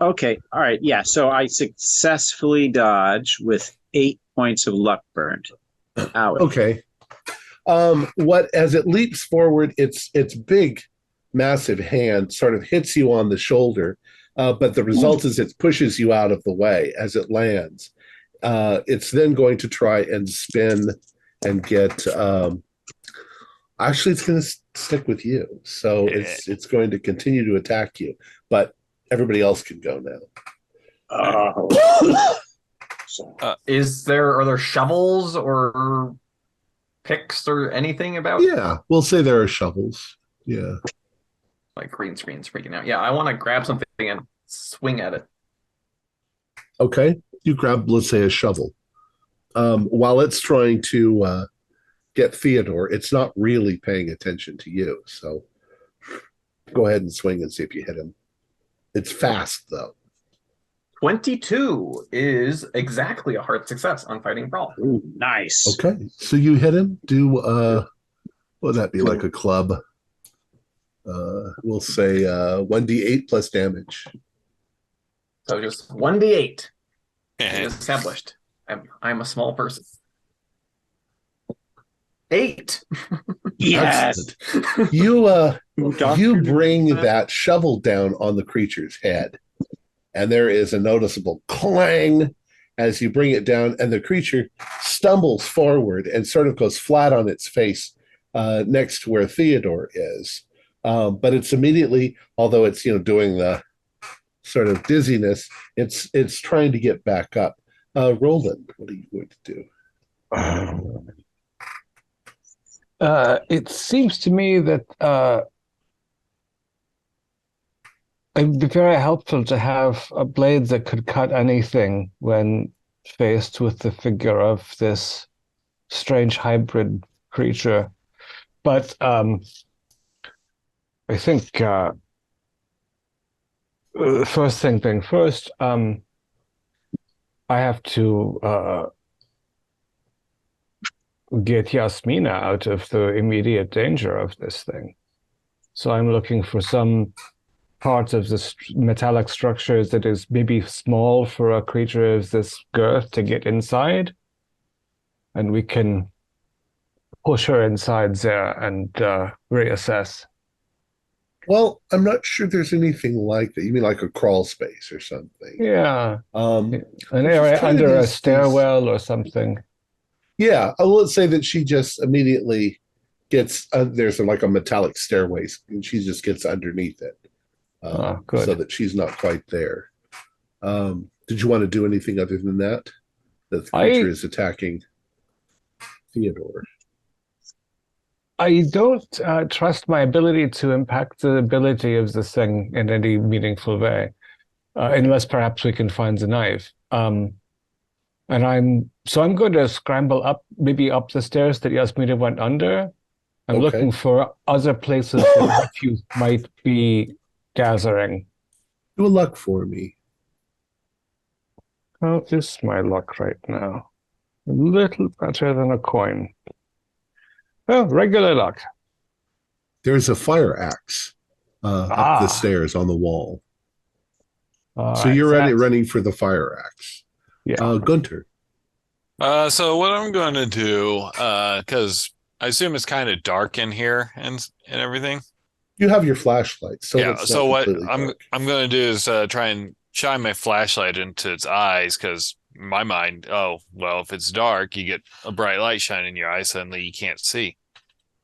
Okay. All right. Yeah. So I successfully dodge with 8 points of luck burned. Ouch. Okay. As it leaps forward, its big, massive hand sort of hits you on the shoulder, but the result is it pushes you out of the way as it lands. It's then going to try and spin and get. Actually, it's going to stick with you, so it's going to continue to attack you, but everybody else can go now. Are there shovels or picks or anything about? Yeah, we'll say there are shovels. Yeah. Like green screen's freaking out. Yeah, I want to grab something and swing at it. Okay. You grab, let's say, a shovel. While it's trying to get Theodore, it's not really paying attention to you. So go ahead and swing and see if you hit him. It's fast, though. 22 is exactly a hard success on Fighting Brawl. Ooh, nice. Okay. So you hit him. Do, what would that be, like a club? We'll say 1d8 plus damage. So just 1d8. Established. I'm a small person. 8. Yes. You bring that shovel down on the creature's head, and there is a noticeable clang as you bring it down, and the creature stumbles forward and sort of goes flat on its face next to where Theodore is. But it's immediately, although it's doing the sort of dizziness, it's trying to get back up. Roland, what are you going to do? It seems to me that It'd be very helpful to have a blade that could cut anything when faced with the figure of this strange hybrid creature. But I think first thing being first, I have to get Yasmina out of the immediate danger of this thing. So I'm looking for some part of the metallic structure that is maybe small for a creature of this girth to get inside. And we can push her inside there and reassess. Well, I'm not sure there's anything like that. You mean like a crawl space or something? Yeah. An area under a stairwell or something. Yeah, let's say that she just immediately gets there's like a metallic stairway, and she just gets underneath it, good. so that she's not quite there. Did you want to do anything other than that? That the creature is attacking Theodore. I don't trust my ability to impact the ability of this thing in any meaningful way, unless perhaps we can find the knife. And I'm going to scramble up, maybe up the stairs that Yasmina went under. I'm looking for other places that you might be gathering. Do a luck for me. How is my luck right now? A little better than a coin. Oh, regular luck. There's a fire axe up the stairs on the wall. So you're running for the fire axe. Yeah. Gunter. So what I'm going to do, because I assume it's kind of dark in here and everything. You have your flashlight, so yeah. So what I'm going to do is try and shine my flashlight into its eyes, because in my mind, oh well, if it's dark, you get a bright light shining in your eyes, suddenly you can't see.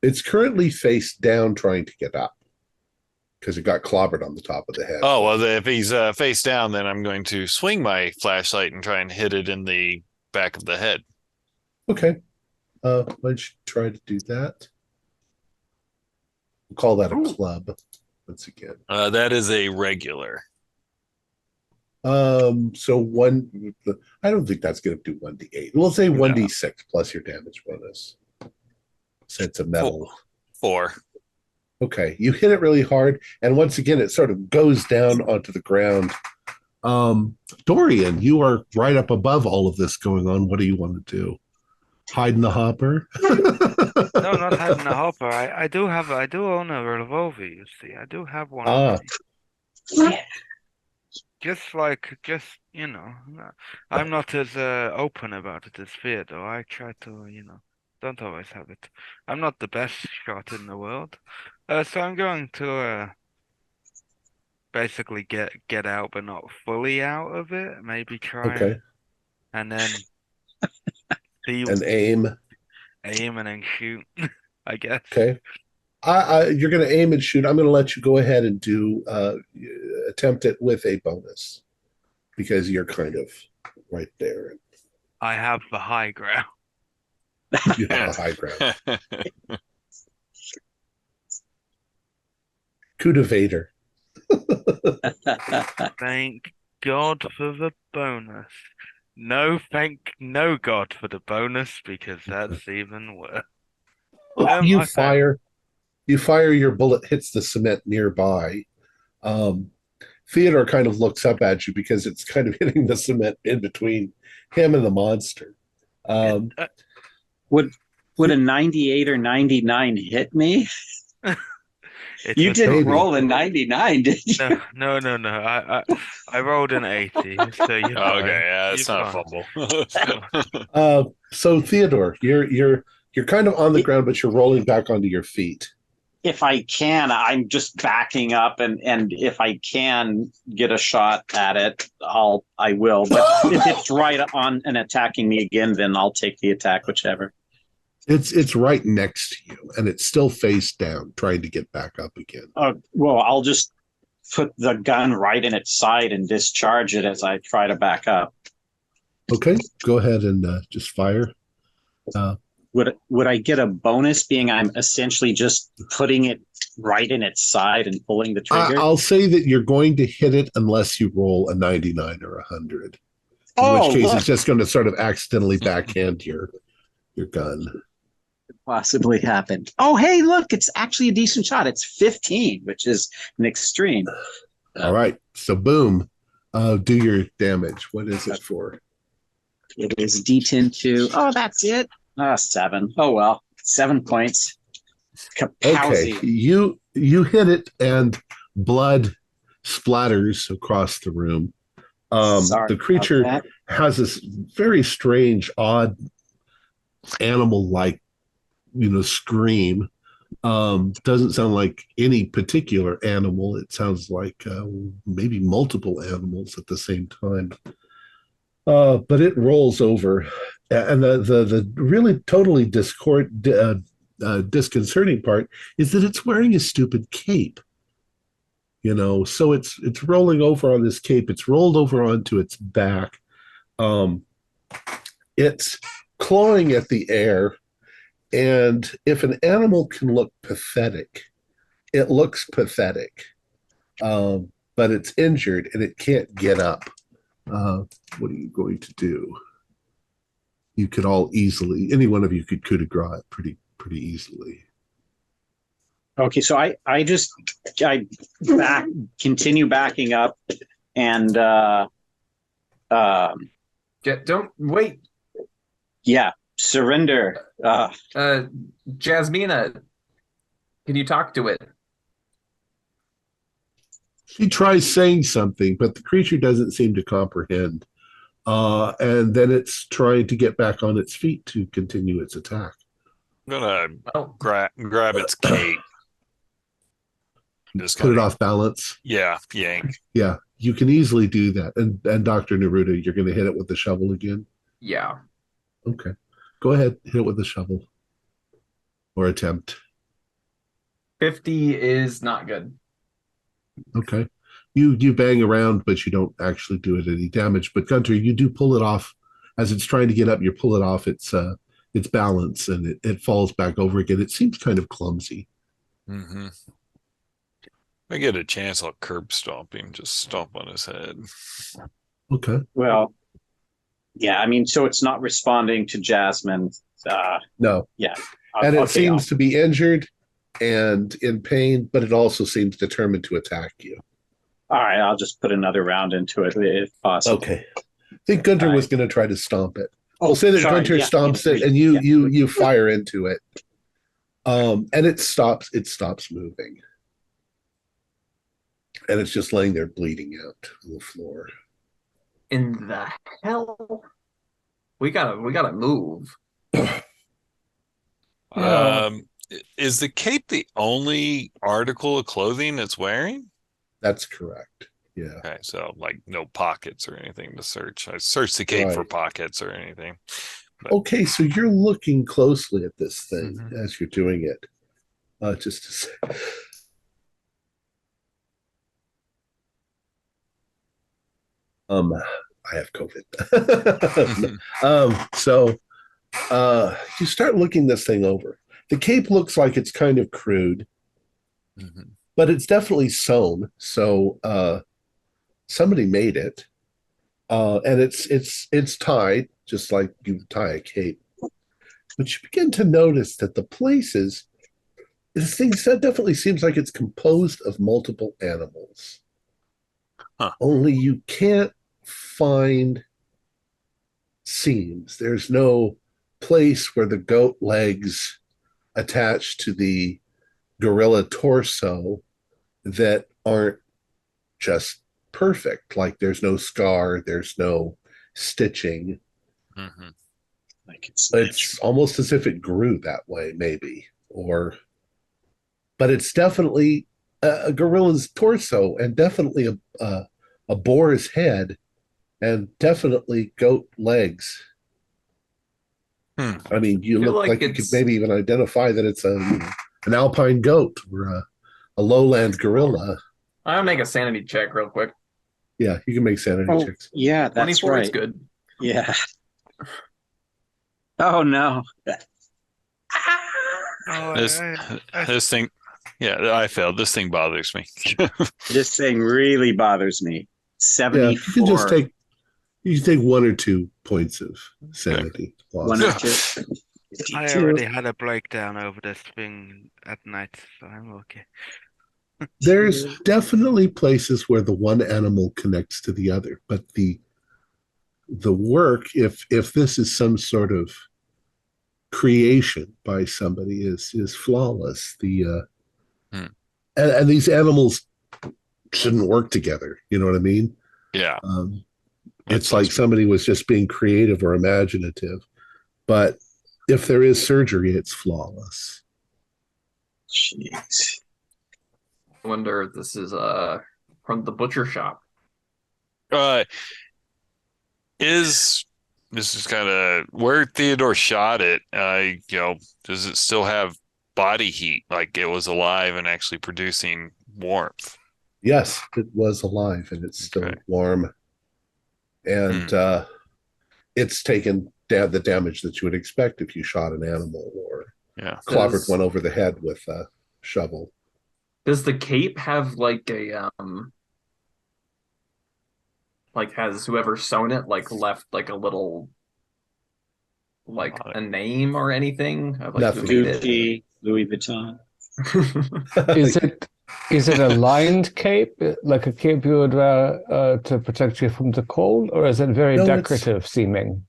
It's currently face down, trying to get up because it got clobbered on the top of the head. Oh well, if he's face down, then I'm going to swing my flashlight and try and hit it in the back of the head. Okay. Why don't you try to do that? We'll call that a club once again. That is a regular. So one, I don't think that's going to do 1d8. We'll say 1d6 plus your damage bonus. So it's a metal. 4. Okay, you hit it really hard, and once again, it sort of goes down onto the ground. Dorian, you are right up above all of this going on. What do you want to do? Hide in the hopper? No, not hide in the hopper. I do own a revolver, you see. I do have one. Just, you know, I'm not as open about it as Theodore. I try to, don't always have it. I'm not the best shot in the world. So I'm going to basically get out, but not fully out of it. Maybe try and then see and aim and then shoot, I guess. Okay. You're going to aim and shoot. I'm going to let you go ahead and do attempt it with a bonus because you're kind of right there. I have the high ground. You have the high ground. Coup de Vader. Thank God for the bonus. Thank no God for the bonus, because that's even worse. You fire, your bullet hits the cement nearby. Theodore kind of looks up at you because it's kind of hitting the cement in between him and the monster. Would a 98 or 99 hit me? You didn't roll a 99, did you? No. I rolled an 80. So you're yeah, it's not a fumble. So Theodore, you're kind of on the ground, but you're rolling back onto your feet. If I can, I'm just backing up, and if I can get a shot at it, I will. But if it's right on and attacking me again, then I'll take the attack, whichever. It's right next to you, and it's still face down, trying to get back up again. Well, I'll just put the gun right in its side and discharge it as I try to back up. Okay, go ahead and just fire. Would I get a bonus, being I'm essentially just putting it right in its side and pulling the trigger? I'll say that you're going to hit it unless you roll a 99 or 100. In which case, it's just going to sort of accidentally backhand your gun. Could possibly happen. Oh, hey, look, it's actually a decent shot. It's 15, which is an extreme. All right, so boom. Do your damage. What is it for? It is D10 2. Oh, that's it. 7. Oh, well. 7 points. Kapowsy. Okay, you hit it and blood splatters across the room. The creature has this very strange, odd, animal-like, scream. Doesn't sound like any particular animal. It sounds like maybe multiple animals at the same time. But it rolls over, and the really totally disconcerting part is that it's wearing a stupid cape. So it's rolling over on this cape. It's rolled over onto its back. It's clawing at the air, and if an animal can look pathetic, it looks pathetic. But it's injured and it can't get up. What are you going to do? You could any one of you could coup de grace it pretty easily. Okay, so I continue backing up and don't wait. Yeah, surrender. Jasmina, can you talk to it? She tries saying something, but the creature doesn't seem to comprehend. And then it's trying to get back on its feet to continue its attack. I'm gonna grab its cape. Just put it off balance. Yeah, yank. Yeah, you can easily do that. And Dr. Naruto, you're going to hit it with the shovel again? Yeah. Okay. Go ahead, hit it with the shovel. Or attempt. 50 is not good. Okay. You bang around, but you don't actually do it any damage. But Gunter, you do pull it off. As it's trying to get up, you pull it off its balance, and it falls back over again. It seems kind of clumsy. Mm-hmm. I get a chance, I'll curb stomp him, just stomp on his head. Okay. Well, yeah, I mean, so it's not responding to Jasmine. No. Yeah. And it seems to be injured and in pain, but it also seems determined to attack you. All right, I'll just put another round into it if possible. Okay. I think Gunter was going to try to stomp it. We'll say that Gunter stomps it, and you fire into it. And it stops moving. And it's just laying there bleeding out on the floor. In the hell? We gotta move. Is the cape the only article of clothing it's wearing? That's correct. Yeah. Okay, so like no pockets or anything to search. I searched the cape for pockets or anything. But... Okay, so you're looking closely at this thing as you're doing it. Just to say. I have COVID. So you start looking this thing over. The cape looks like it's kind of crude, but it's definitely sewn. So somebody made it, and it's tied just like you tie a cape. But you begin to notice that this thing definitely seems like it's composed of multiple animals. Only you can't find seams. There's no place where the goat legs attach to the gorilla torso that aren't just perfect. Like there's no scar, there's no stitching. Like it's almost as if it grew that way, maybe. But it's definitely a gorilla's torso, and definitely a boar's head, and definitely goat legs. I mean, you look like you could maybe even identify that it's an alpine goat or a lowland gorilla. I'll make a sanity check real quick. Yeah, you can make sanity checks. Yeah, that's 24 right. is good. Yeah. Oh no. This thing Yeah, I failed. This thing bothers me. This thing really bothers me. Yeah, you can just 74. take 1 or 2 points of sanity One loss. or two. I 52. already had a breakdown over this thing at night, so I'm okay. There's definitely places where the one animal connects to the other, but the work, if this is some sort of creation by somebody, is flawless. And these animals shouldn't work together. You know what I mean? Yeah. It's like somebody was just being creative or imaginative, but if there is surgery, it's flawless. Jeez. I wonder if this is from the butcher shop. This is kind of where Theodore shot it. Does it still have body heat, like it was alive and actually producing warmth? Yes, it was alive and it's still warm, and it's taken the damage that you would expect if you shot an animal or clobbered one over the head with a shovel. Does the cape have like a has whoever sewn it left like a little a name or anything? Nothing. Gucci, Louis Vuitton. Is it a lined cape, like a cape you would wear to protect you from the cold, or is it very decorative seeming?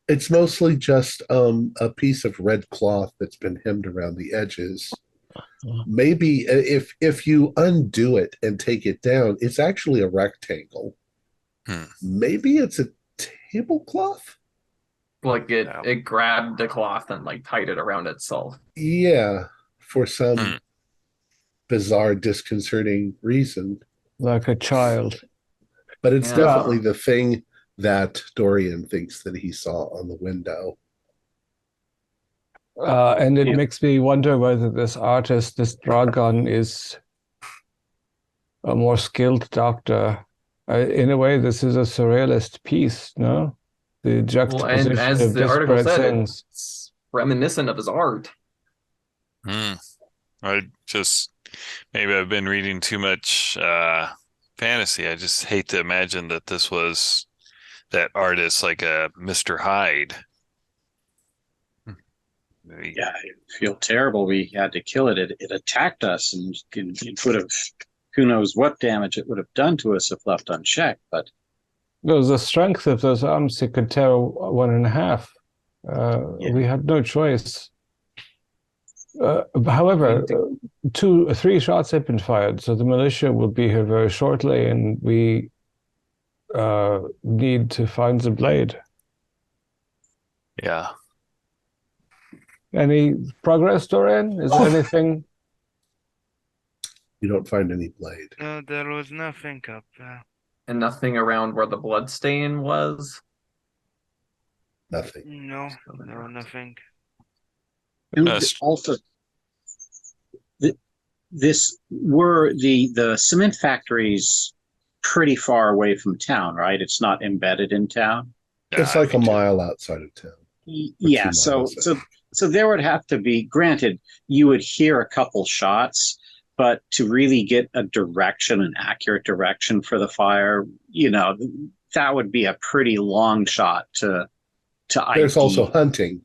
It's mostly just a piece of red cloth that's been hemmed around the edges. Maybe if you undo it and take it down, it's actually a rectangle. Maybe it's a tablecloth? Like it grabbed the cloth and tied it around itself. Yeah, for some bizarre, disconcerting reason. Like a child. But it's definitely the thing that Dorian thinks that he saw on the window. And it makes me wonder whether this artist, this dragon, is a more skilled doctor. In a way, this is a surrealist piece, no? The juxtaposition and as of the article disparate said, things. it's reminiscent of his art. Maybe I've been reading too much fantasy. I just hate to imagine that this was that artist like a Mr. Hyde. Yeah, I feel terrible. We had to kill it. It attacked us, and it would have, who knows what damage it would have done to us if left unchecked. But the strength of those arms, it could tear one in half. We had no choice. However, 3 shots have been fired, so the militia will be here very shortly, and we need to find the blade. Yeah. Any progress, Dorian? Is there anything? You don't find any blade. No, there was nothing up there. And nothing around where the blood stain was? Nothing. No, nothing. And also, the cement factories pretty far away from town, right? It's not embedded in town. It's like a mile outside of town. Yeah, so there would have to be, granted, you would hear a couple shots, but to really get a direction, an accurate direction for the fire, that would be a pretty long shot to There's ID. also hunting.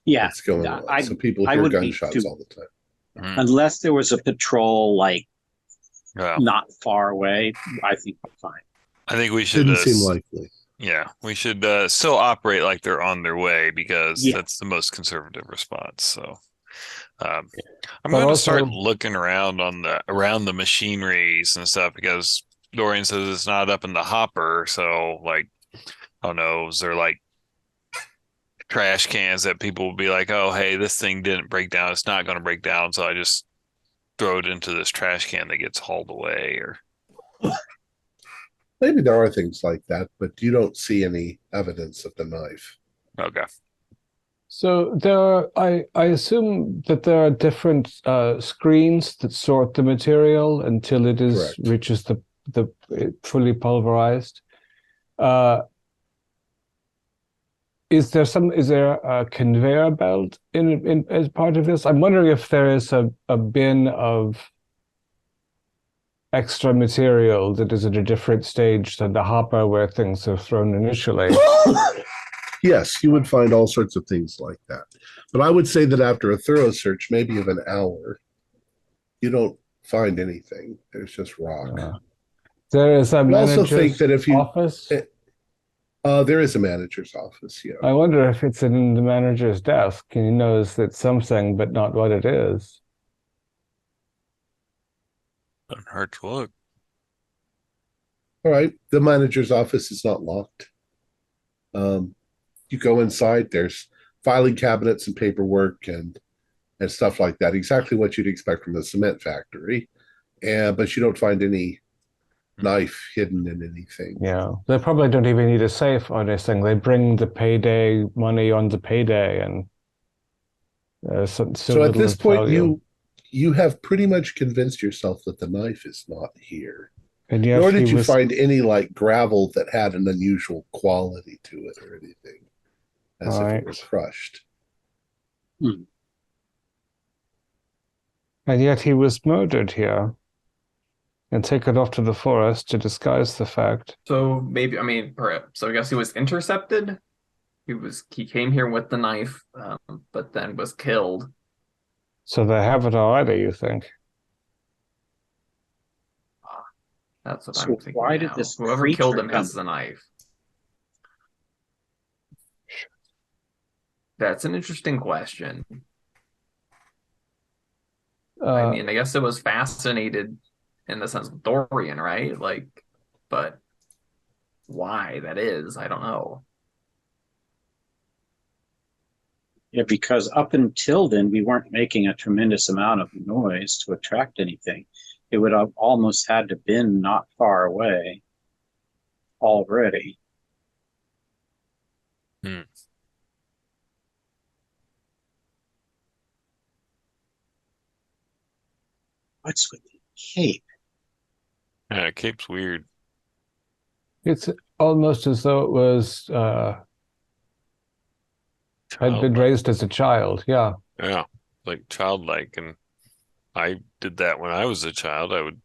Yeah, that's going on. So people hear gunshots all the time. Unless there was a patrol not far away, I think we're fine. I think we should. Didn't seem likely. Yeah, we should still operate like they're on their way because that's the most conservative response. So I'm going to start looking around around the machineries and stuff because Dorian says it's not up in the hopper. So I don't know, is there trash cans that people will be like, oh, hey, this thing didn't break down. It's not going to break down. So I just throw it into this trash can that gets hauled away or. Maybe there are things like that, but you don't see any evidence of the knife. Okay. So I assume that there are different screens that sort the material until it reaches the fully pulverized. Is there a conveyor belt in as part of this? I'm wondering if there is a bin of extra material that is at a different stage than the hopper where things are thrown initially. Yes, you would find all sorts of things like that. But I would say that after a thorough search, maybe of an hour, you don't find anything. There's just rock. There is a I also think manager's that if you office. there is a manager's office, yeah. I wonder if it's in the manager's desk and he knows it's something, but not what it is. Doesn't hurt to look. All right. The manager's office is not locked. You go inside, there's filing cabinets and paperwork and stuff like that. Exactly what you'd expect from a cement factory. But you don't find any knife hidden in anything. Yeah. They probably don't even need a safe or anything. They bring the payday money on the payday and so at this point you have pretty much convinced yourself that the knife is not here. And yet nor did you find any like gravel that had an unusual quality to it or anything, as if it were crushed. And yet he was murdered here and taken off to the forest to disguise the fact. So maybe, I mean, so I guess he was intercepted. He came here with the knife, but then was killed. So they have it already, you think? That's what So I'm thinking. why did now. this Whoever creature killed him come? has the knife? That's an interesting question. I mean, I guess it was fascinated in the sense of Dorian, right? Like, but why that is, I don't know. Yeah, because up until then, we weren't making a tremendous amount of noise to attract anything. It would have almost had to been not far away already. What's with the cape? Yeah, cape's weird. It's almost as though it was had been raised as a child. Yeah. Yeah, like childlike. And I did that when I was a child. I would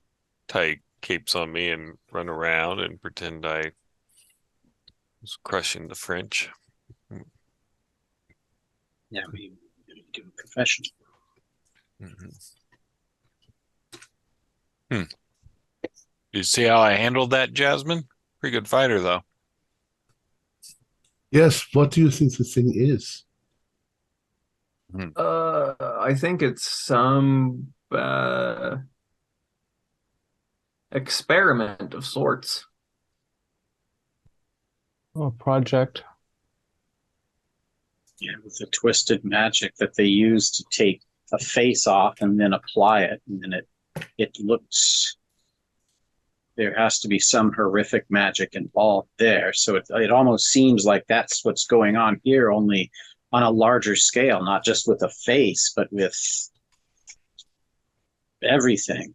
tie capes on me and run around and pretend I was crushing the French. Yeah, we do a profession. You see how I handled that, Jasmine? Pretty good fighter, though. Yes. What do you think the thing is? I think it's some experiment of sorts. Oh, project. Yeah, with the twisted magic that they use to take a face off and then apply it, and then it looks. There has to be some horrific magic involved there. So it almost seems like that's what's going on here, only on a larger scale, not just with a face, but with everything.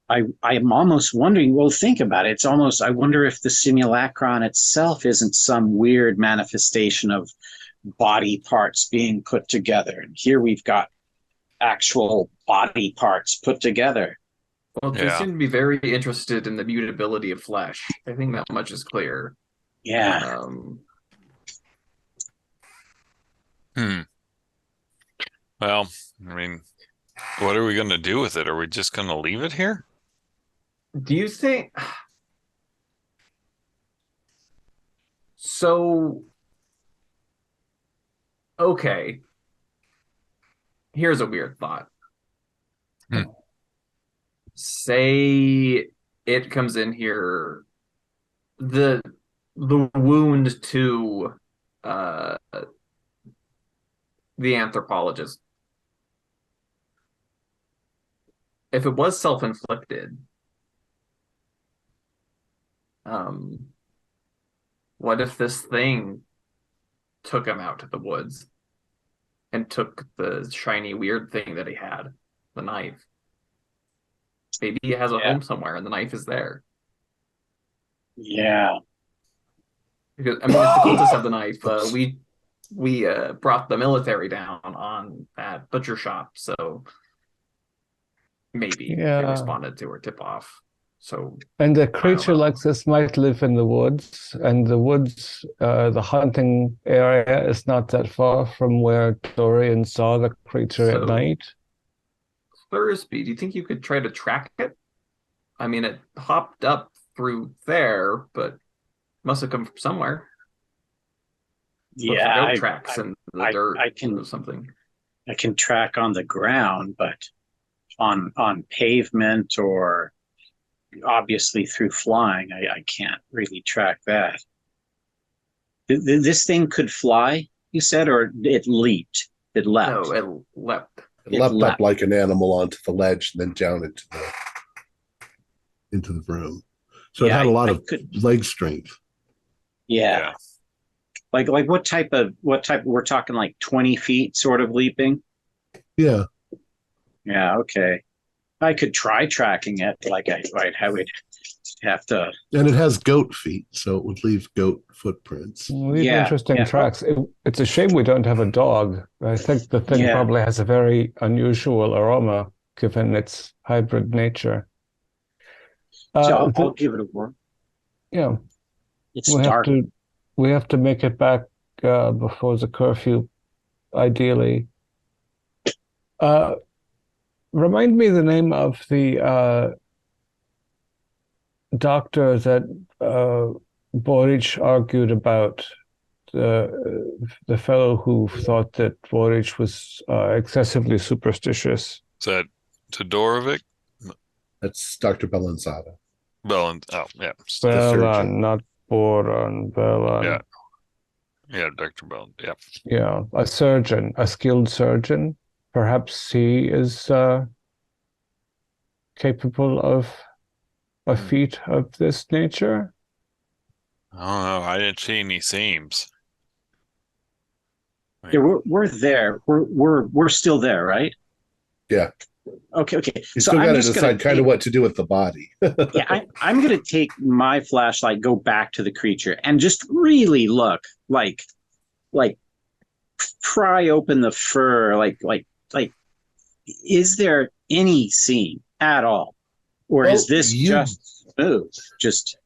I'm almost wondering, well, think about it. It's almost, I wonder if the simulacron itself isn't some weird manifestation of body parts being put together. And here we've got actual body parts put together. Well, they seem to be very interested in the mutability of flesh. I think that much is clear. Yeah. Well, I mean, what are we going to do with it? Are we just going to leave it here? Do you think... So... Okay. Here's a weird thought. Say it comes in here, the wound to the anthropologist. If it was self-inflicted, what if this thing took him out to the woods and took the shiny weird thing that he had, the knife? Maybe he has a home somewhere and the knife is there. Yeah. Because I mean, if the cultists have the knife, we brought the military down on that butcher shop, so maybe they responded to our tip off. So, and a creature like this might live in the woods, and the woods, the hunting area is not that far from where Dorian saw the creature at night. Thursby, do you think you could try to track it? I mean, it hopped up through there, but must have come from somewhere. Yeah, goat tracks in the dirt or something. I can track on the ground, but on pavement or obviously through flying, I can't really track that. This thing could fly, you said, or it leaped? It leapt. No, it leapt. It leapt up like an animal onto the ledge and then down into the room. So it had a lot of leg strength. Yeah. Like what type we're talking like 20 feet sort of leaping? Yeah. Yeah, okay. I could try tracking it, like I would have to. And it has goat feet, so it would leave goat footprints. Interesting tracks. It's a shame we don't have a dog. I think the thing probably has a very unusual aroma, given its hybrid nature. So I'll give it a whirl. Yeah. It's dark. We have to make it back before the curfew, ideally. Remind me the name of the doctor that Boric argued about, the fellow who thought that Boric was excessively superstitious. Is that Todorovic? That's Dr. Bellanzada. Bellan, not Boron, Bellan. Yeah, Dr. Bellan, yeah. Yeah, a surgeon, a skilled surgeon. Perhaps he is capable of a feat of this nature. I don't know. I didn't see any seams. Yeah, we're there. We're still there, right? Yeah. Okay. You still got to decide kind of what to do with the body. Yeah, I'm going to take my flashlight, go back to the creature, and just really look, like pry open the fur, like, is there any seam at all, or is this just smooth?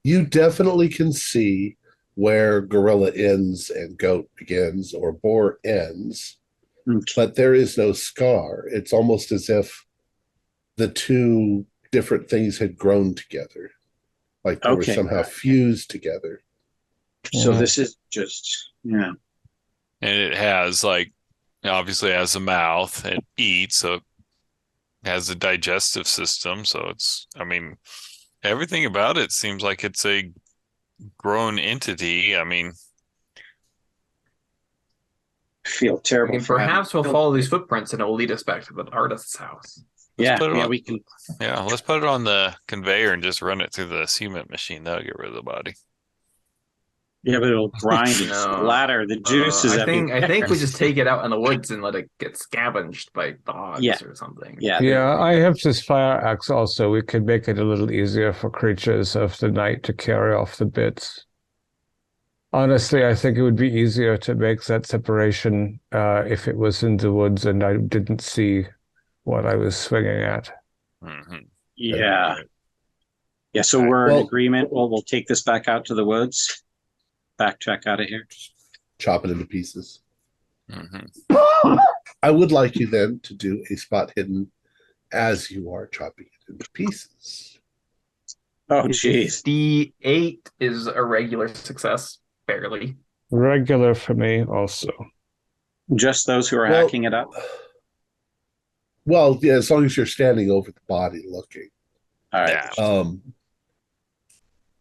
You definitely can see where gorilla ends and goat begins, or boar ends, but there is no scar. It's almost as if the two different things had grown together, like they were somehow fused together. So this is just, And it has, like, obviously has a mouth, it eats, so it has a digestive system. So it's, I mean, everything about it seems like it's a grown entity. I mean, I feel terrible. I mean, perhaps we'll follow these footprints and it will lead us back to the artist's house. We can. Yeah, let's put it on the conveyor and just run it through the cement machine. That'll get rid of the body. Yeah, but it'll grind and splatter the juices. I think we just take it out in the woods and let it get scavenged by dogs or something. Yeah, I have this fire axe also. We could make it a little easier for creatures of the night to carry off the bits. Honestly, I think it would be easier to make that separation if it was in the woods and I didn't see what I was swinging at. Yeah. So we're in agreement. We'll take this back out to the woods. Backtrack out of here. Chop it into pieces. I would like you then to do a spot hidden as you are chopping it into pieces. Oh, jeez. D8 is a regular success, barely. Regular for me also. Just those who are hacking it up? Well, yeah, as long as you're standing over the body looking. All right.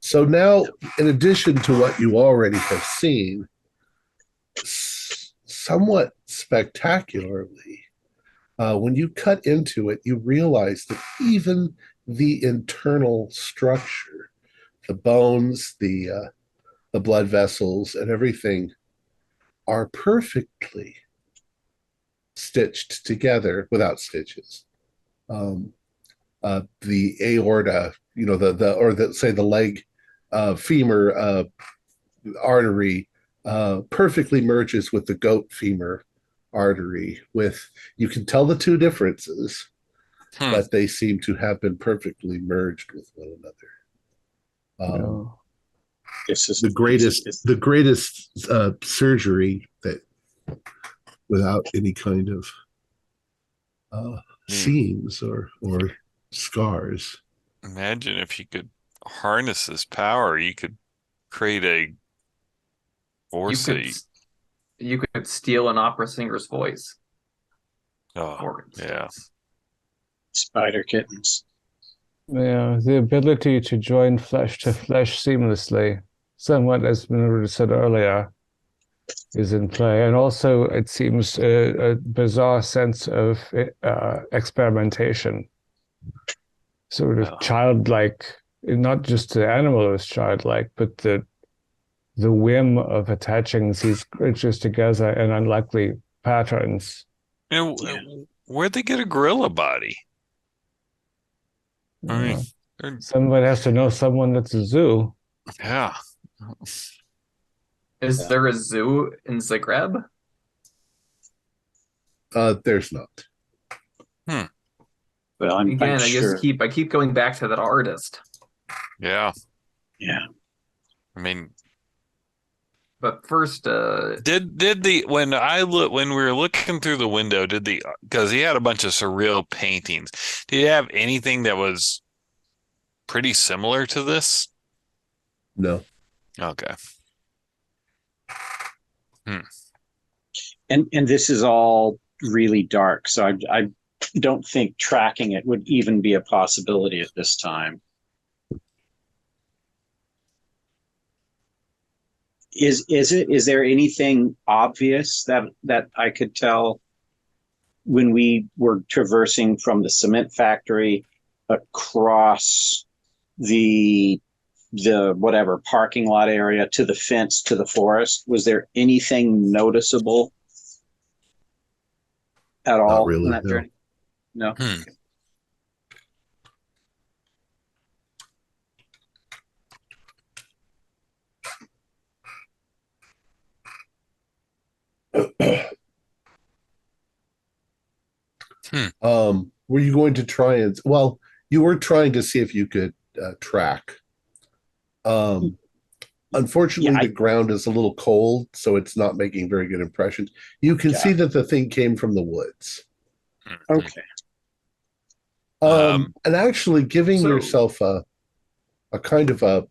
So now, in addition to what you already have seen, somewhat spectacularly, when you cut into it, you realize that even the internal structure, the bones, the blood vessels, and everything are perfectly stitched together without stitches. The aorta, the leg, femur, artery perfectly merges with the goat femur artery. You can tell the two differences, but they seem to have been perfectly merged with one another. This is the greatest surgery that without any kind of seams or scars. Imagine if you could harness this power, you could create a force. You could steal an opera singer's voice. Oh, yeah. Spider kittens. Yeah, the ability to join flesh to flesh seamlessly, somewhat as Minoru said earlier, is in play. And also, it seems a bizarre sense of experimentation, sort of childlike. Not just the animal is childlike, but the whim of attaching these creatures together in unlikely patterns. Where'd they get a gorilla body? I mean, somebody has to know someone that's a zoo. Yeah. Is there a zoo in Zagreb? There's not. Well, Again, I'm sure. I keep going back to that artist. Yeah. Yeah. I mean, but first, when we were looking through the window, because he had a bunch of surreal paintings, did he have anything that was pretty similar to this? No. Okay. And this is all really dark, so I don't think tracking it would even be a possibility at this time. Is there anything obvious that I could tell when we were traversing from the cement factory across the whatever parking lot area to the fence to the forest? Was there anything noticeable at all? Not really, on that journey? No. Were you going to try and? Well, you were trying to see if you could track. Unfortunately, the ground is a little cold, so it's not making very good impressions. You can see that the thing came from the woods. Okay. And actually, giving yourself a kind of a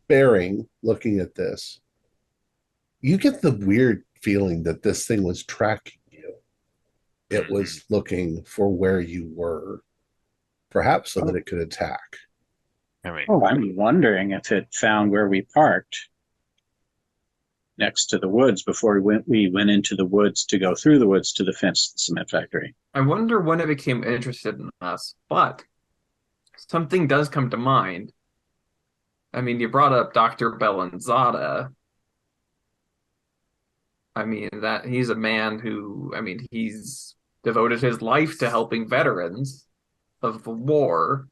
bearing, looking at this, you get the weird feeling that this thing was tracking you. It was looking for where you were, perhaps so that it could attack. I'm wondering if it found where we parked next to the woods before we went into the woods to go through the woods to the fence to the cement factory. I wonder when it became interested in us, but something does come to mind. I mean, you brought up Dr. Bellanzada. I mean, that he's a man who, I mean, he's devoted his life to helping veterans of the war.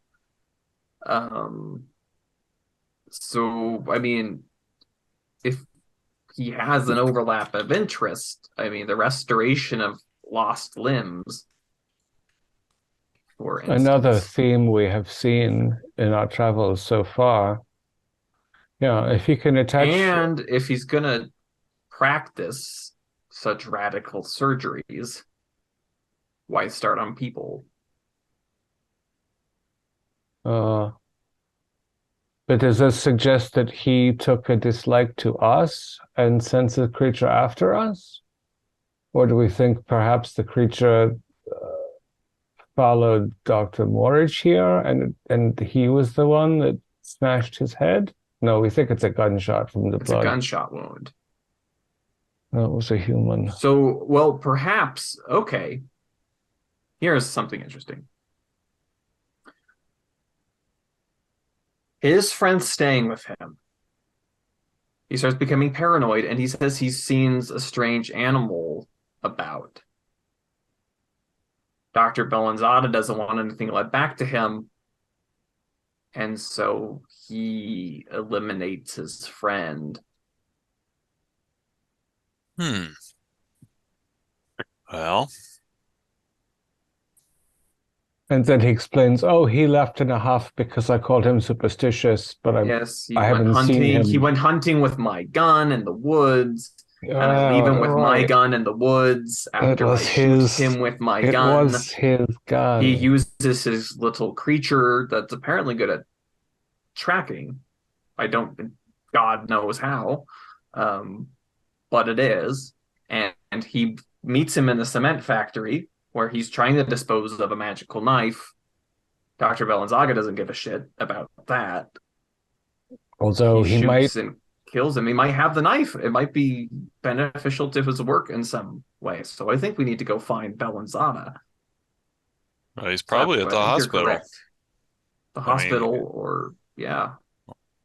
So, I mean, if he has an overlap of interest, I mean, the restoration of lost limbs, for instance. Another theme we have seen in our travels so far. Yeah, if you can attach... And if he's going to practice such radical surgeries, why start on people? But does this suggest that he took a dislike to us and sent the creature after us? Or do we think perhaps the creature followed Dr. Morridge here and he was the one that smashed his head? No, we think it's a gunshot from the blood. It's a gunshot wound. No, it was a human. So, well, perhaps, okay. Here's something interesting. His friend's staying with him. He starts becoming paranoid, and he says he sees a strange animal about. Dr. Bellanzada doesn't want anything led back to him, and so he eliminates his friend Well, And then he explains, "Oh, he left in a huff because I called him superstitious, but Yes, I haven't seen him." He went hunting with my gun in the woods, and I leave him with my Right. gun in the woods It after I was shoot his. him with my It gun. was his gun. He uses his little creature that's apparently good at tracking. God knows how, but it is. And he meets him in the cement factory where he's trying to dispose of a magical knife. Dr. Valenzaga doesn't give a shit about that. Although he might. Shoots and kills him. He might have the knife. It might be beneficial to his work in some way. So I think we need to go find Valenzaga. well, he's probably at the hospital. The hospital, or yeah.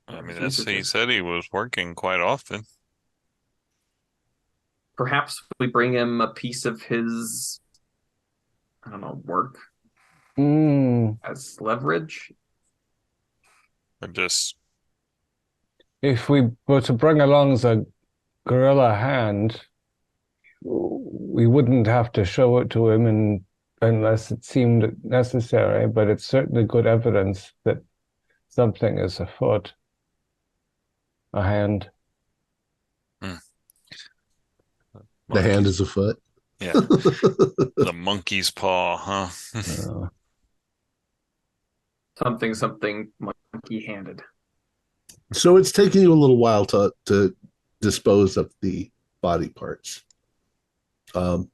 I mean, he said he was working quite often. Perhaps we bring him a piece of his, I don't know, work as leverage. Or just If we were to bring along the gorilla hand, we wouldn't have to show it to him unless it seemed necessary, but it's certainly good evidence that something is afoot. A hand. The hand is afoot. Yeah. The monkey's paw, huh? Something monkey-handed. So it's taking you a little while to dispose of the body parts. Are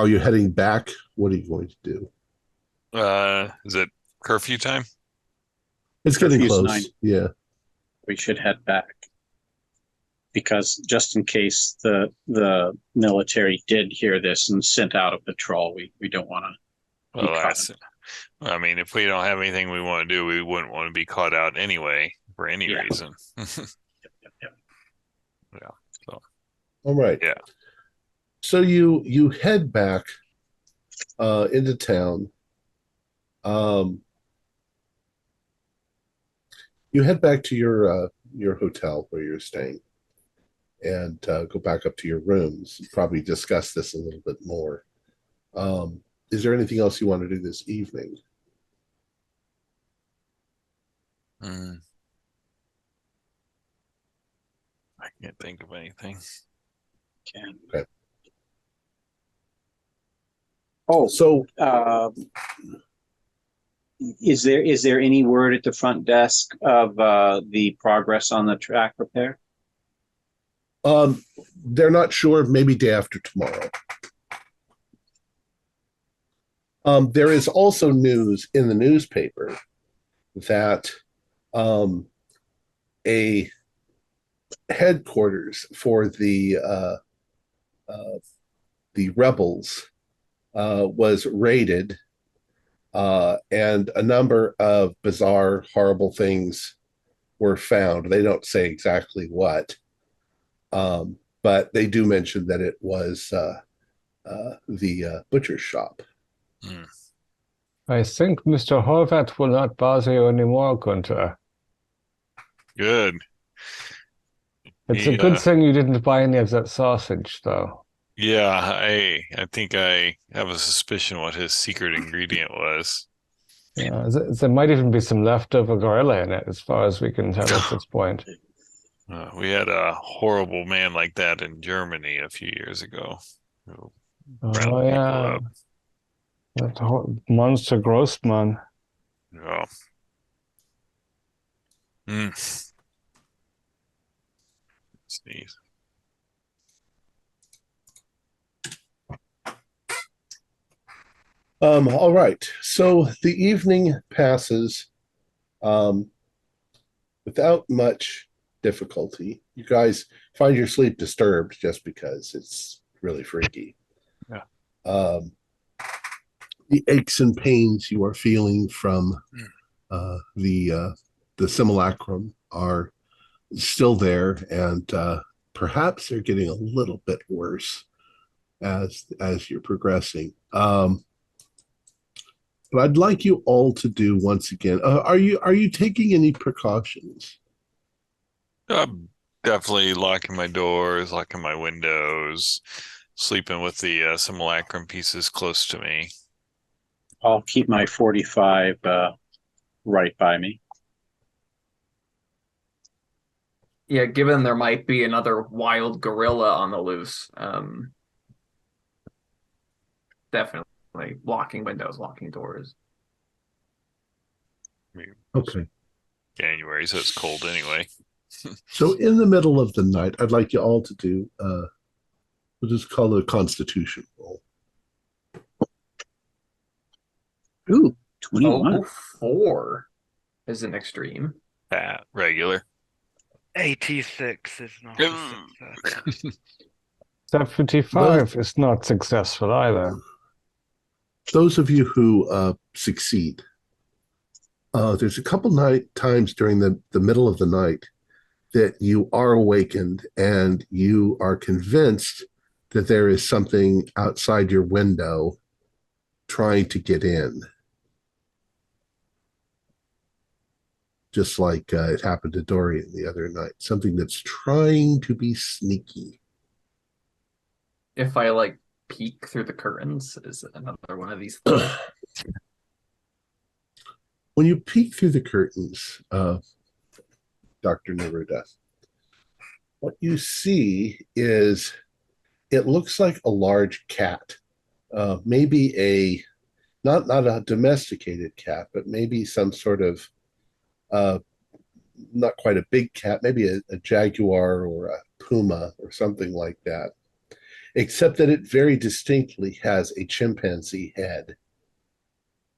you heading back? What are you going to do? Is it curfew time? It's getting Curfew's close. 9. Yeah. We should head back. Because just in case the military did hear this and sent out a patrol, we don't want to. Well, I mean, if we don't have anything we want to do, we wouldn't want to be caught out anyway for any reason. Yep. Yeah. So. All right. Yeah. So you head back into town. You head back to your hotel where you're staying, and go back up to your rooms. Probably discuss this a little bit more. Is there anything else you want to do this evening? I can't think of anything. Okay. Oh, so is there any word at the front desk of the progress on the track repair? They're not sure. Maybe day after tomorrow. There is also news in the newspaper that a headquarters for the rebels was raided, and a number of bizarre, horrible things were found. They don't say exactly what, but they do mention that it was the butcher's shop. I think Mr. Horvat will not bother you anymore, Gunter. Good. It's a good thing you didn't buy any of that sausage, though. Yeah, I think I have a suspicion what his secret ingredient was. Yeah, there might even be some leftover gorilla in it, as far as we can tell at this point. We had a horrible man like that in Germany a few years ago. Oh, yeah. That monster Grossman. Yeah. Sneeze. All right. So the evening passes without much difficulty. You guys find your sleep disturbed just because it's really freaky. Yeah. The aches and pains you are feeling from the simulacrum are still there, and perhaps they're getting a little bit worse as you're progressing. But I'd like you all to do once again. Are you taking any precautions? definitely locking my doors, locking my windows, sleeping with the simulacrum pieces close to me. I'll keep my 45 right by me. Yeah, given there might be another wild gorilla on the loose, definitely locking windows, locking doors. Okay. January, so it's cold anyway. So in the middle of the night, I'd like you all to do, we'll just call it a constitution roll. Ooh, 21. 4 is an extreme. Regular. 86 is not a success. 75 is not successful either. Those of you who succeed, there's a couple times during the middle of the night that you are awakened and you are convinced that there is something outside your window trying to get in. Just like it happened to Dorian the other night. Something that's trying to be sneaky. If I like peek through the curtains, is another one of these things. When you peek through the curtains, Dr. Neruda, what you see is it looks like a large cat, maybe not a domesticated cat, but maybe some sort of not quite a big cat, maybe a jaguar or a puma or something like that, except that it very distinctly has a chimpanzee head.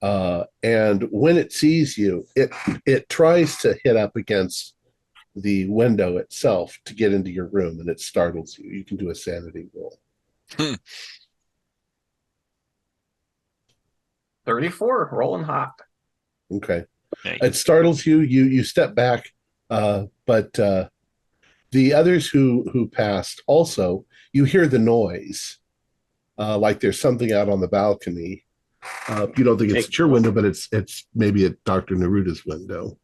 And when it sees you, it tries to hit up against the window itself to get into your room, and it startles you. You can do a sanity roll. 34, rolling hot. Okay. It startles you. You step back, but the others who passed also, you hear the noise, like there's something out on the balcony. You don't think it's at your window, but it's maybe at Dr. Neruda's window.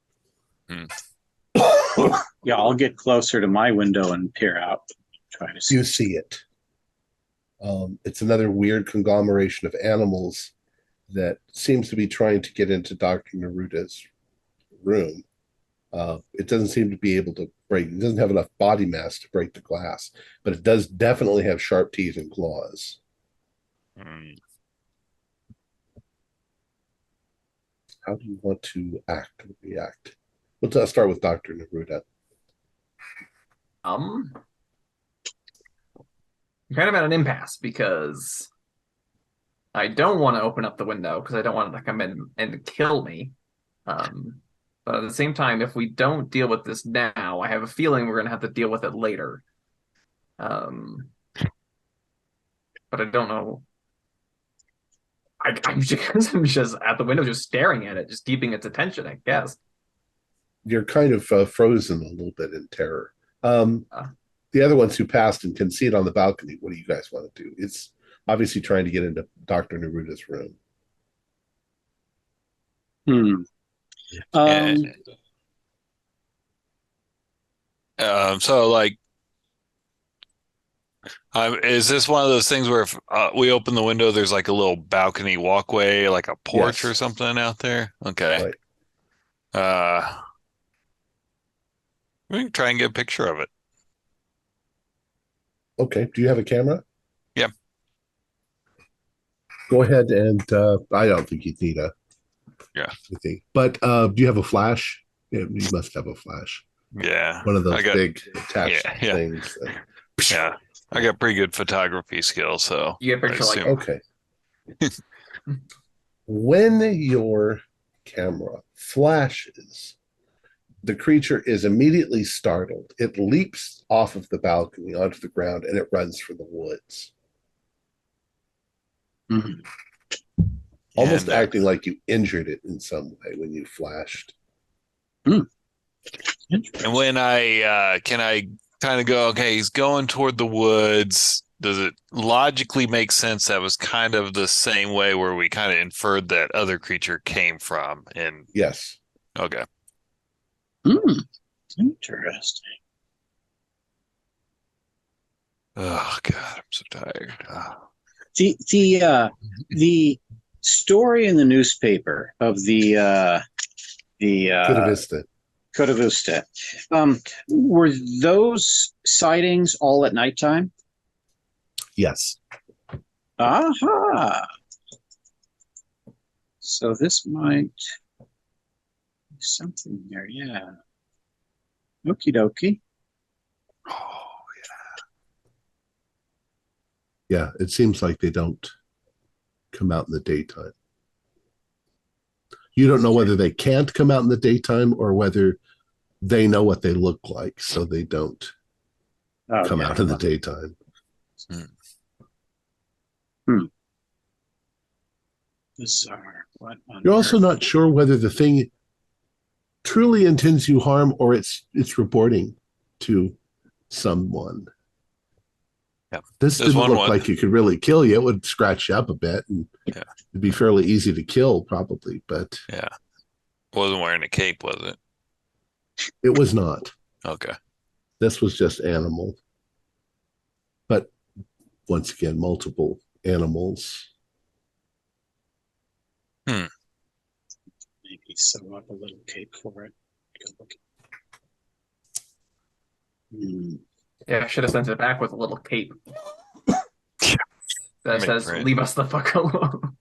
Yeah, I'll get closer to my window and peer out. Try to see. You see it. It's another weird conglomeration of animals that seems to be trying to get into Dr. Neruda's room. It doesn't seem to be able to break. It doesn't have enough body mass to break the glass, but it does definitely have sharp teeth and claws. How do you want to act or react? Let's start with Dr. Neruda. I'm kind of at an impasse because I don't want to open up the window because I don't want it to come in and kill me. But at the same time, if we don't deal with this now, I have a feeling we're going to have to deal with it later. But I don't know. I'm just at the window, just staring at it, just keeping its attention, I guess. You're kind of frozen a little bit in terror. The other ones who passed and can see it on the balcony, what do you guys want to do? It's obviously trying to get into Dr. Neruda's room. So like, is this one of those things where if we open the window, there's like a little balcony walkway, like a porch or something out there? Okay. Right. We can try and get a picture of it. Okay. Do you have a camera? Yeah. Go ahead and I don't think you'd need a. Yeah. But do you have a flash? Yeah, you must have a flash. Yeah. One of those big attached things. Yeah. I got pretty good photography skills, so you get a picture like okay. When your camera flashes, the creature is immediately startled. It leaps off of the balcony onto the ground and it runs for the woods. Almost acting like you injured it in some way when you flashed. And when can I kind of go, okay, he's going toward the woods. Does it logically make sense that was kind of the same way where we kind of inferred that other creature came from? And yes. Okay. Interesting. Oh God, I'm so tired. The story in the newspaper of the Cotavista, were those sightings all at nighttime? Yes. Aha. So this might be something there, yeah. Okie dokie. Oh, Yeah, it seems like they don't come out in the daytime. You don't know whether they can't come out in the daytime or whether they know what they look like, so they don't come out in the daytime. Bizarre. What on You're also earth? not sure whether the thing truly intends you harm or it's reporting to someone. Yeah. This There's didn't one look one. like it could really kill you. It would scratch you up a bit, and Yeah. it'd be fairly easy to kill, probably, but Yeah. Wasn't wearing a cape, was it? it was not. Okay. This was just animal. But once again, multiple animals. Maybe sew up a little cape for it. Go look. Yeah, I should have sent it back with a little cape that Make says, friends. "Leave us the fuck alone."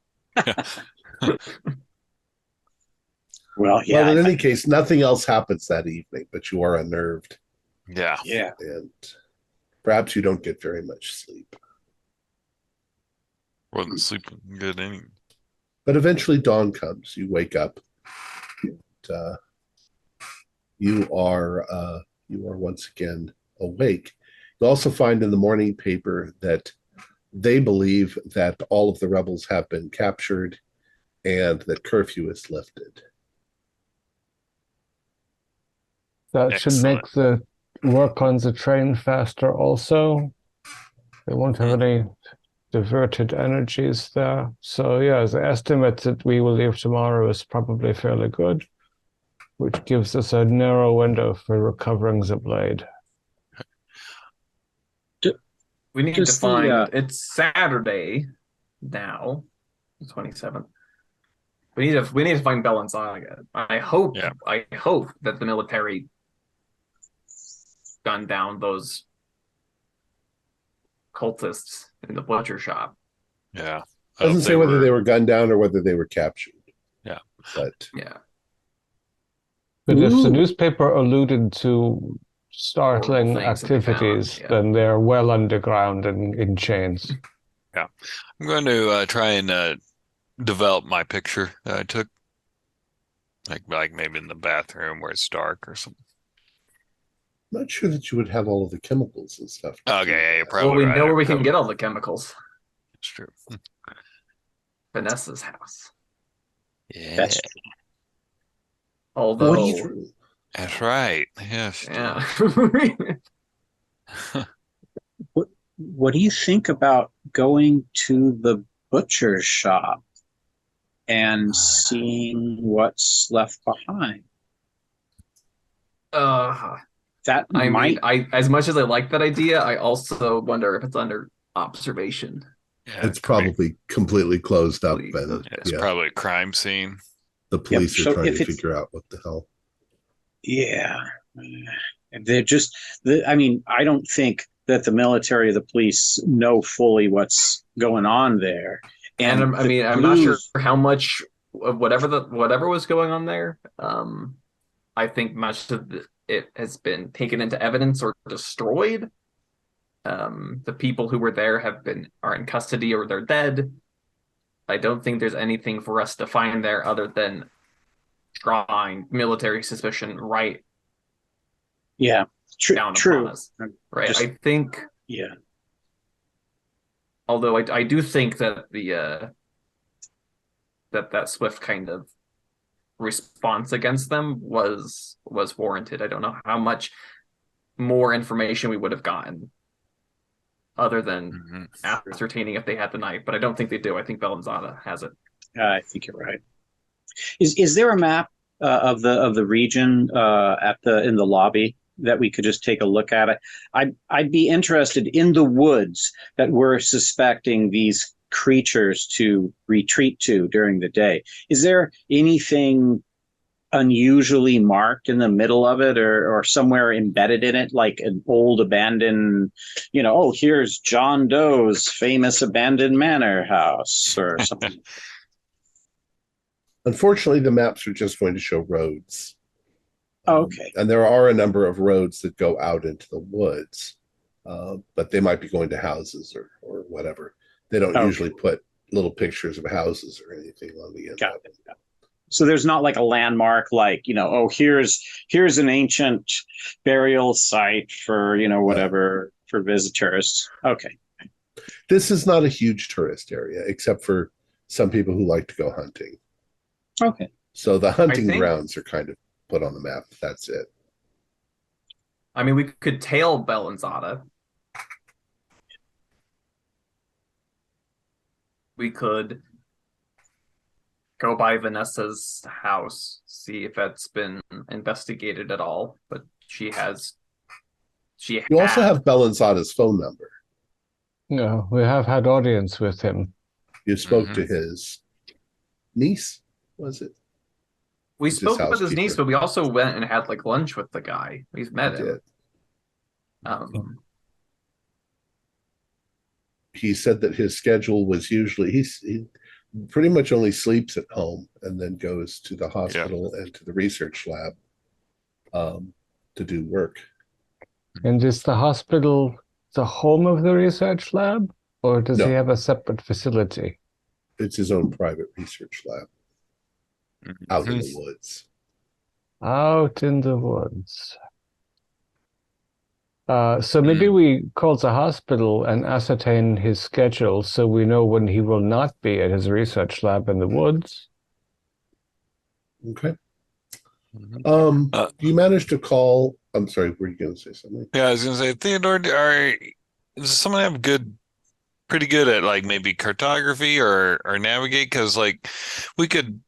Well, yeah. Well, in any case, nothing else happens that evening, but you are unnerved. Yeah. Yeah. And perhaps you don't get very much sleep. Wasn't sleeping good anyway. But eventually dawn comes. You wake up. And, you are once again awake. You also find in the morning paper that they believe that all of the rebels have been captured and that curfew is lifted. That should make the work on the train faster also. They won't have any diverted energies there. So yeah, the estimate that we will leave tomorrow is probably fairly good, which gives us a narrow window for recovering the blade. We need to find. It's Saturday now, the 27th. We need to find Bellinzaga. I hope that the military gunned down those cultists in the butcher shop. Yeah. Doesn't say whether they were gunned down or whether they were captured. Yeah. But yeah. But if the newspaper alluded to startling activities, then they're well underground and in chains. Yeah. I'm going to try and develop my picture that I took. Like maybe in the bathroom where it's dark or something. I'm not sure that you would have all of the chemicals and stuff. Okay, yeah, you're probably well, we right. know where we can get all the chemicals. It's true. Vanessa's house. Yeah. That's true. Although that's right. Yes. Yeah. What do you think about going to the butcher's shop and seeing what's left behind? That mean, as much as I like that idea, I also wonder if it's under observation. Yeah, it's probably completely closed up. And it's probably a crime scene. The police are trying to figure out what the hell. Yeah. They're just, I mean, I don't think that the military or the police know fully what's going on there. And I mean, I'm not sure how much of whatever was going on there. I think much of it has been taken into evidence or destroyed. The people who were there are in custody or they're dead. I don't think there's anything for us to find there other than drawing military suspicion right. Yeah, down upon us. Right. I think. Yeah. Although I do think that that swift kind of response against them was warranted. I don't know how much more information we would have gotten other than ascertaining if they had the knife, but I don't think they do. I think Bellinzada has it. I think you're right. Is there a map of the region in the lobby that we could just take a look at it? I'd be interested in the woods that we're suspecting these creatures to retreat to during the day. Is there anything unusually marked in the middle of it, or somewhere embedded in it, like an old abandoned, oh, here's John Doe's famous abandoned manor house or something? Unfortunately, the maps are just going to show roads. Okay. And there are a number of roads that go out into the woods, but they might be going to houses or whatever. They don't usually put little pictures of houses or anything on the end of it. So there's not like a landmark, like, oh, here's an ancient burial site for, whatever, for visitors. Okay. This is not a huge tourist area, except for some people who like to go hunting. Okay. So the hunting grounds are kind of put on the map. That's it. I mean, we could tail Bellanzada. We could go by Vanessa's house, see if that's been investigated at all. But you also have Bellanzada's phone number. No, we have had audience with him. You spoke to his niece, was it? We spoke with his niece, but we also went and had like lunch with the guy. We've met him. He said that his schedule was usually he pretty much only sleeps at home and then goes to the hospital and to the research lab to do work. And is the hospital the home of the research lab, or does he have a separate facility? It's his own private research lab out in the woods. Out in the woods. So maybe we call the hospital and ascertain his schedule so we know when he will not be at his research lab in the woods. Okay. You managed to call. I'm sorry, were you going to say something? Yeah, I was going to say, Theodore, does someone have pretty good at like maybe cartography or navigate? Because like we could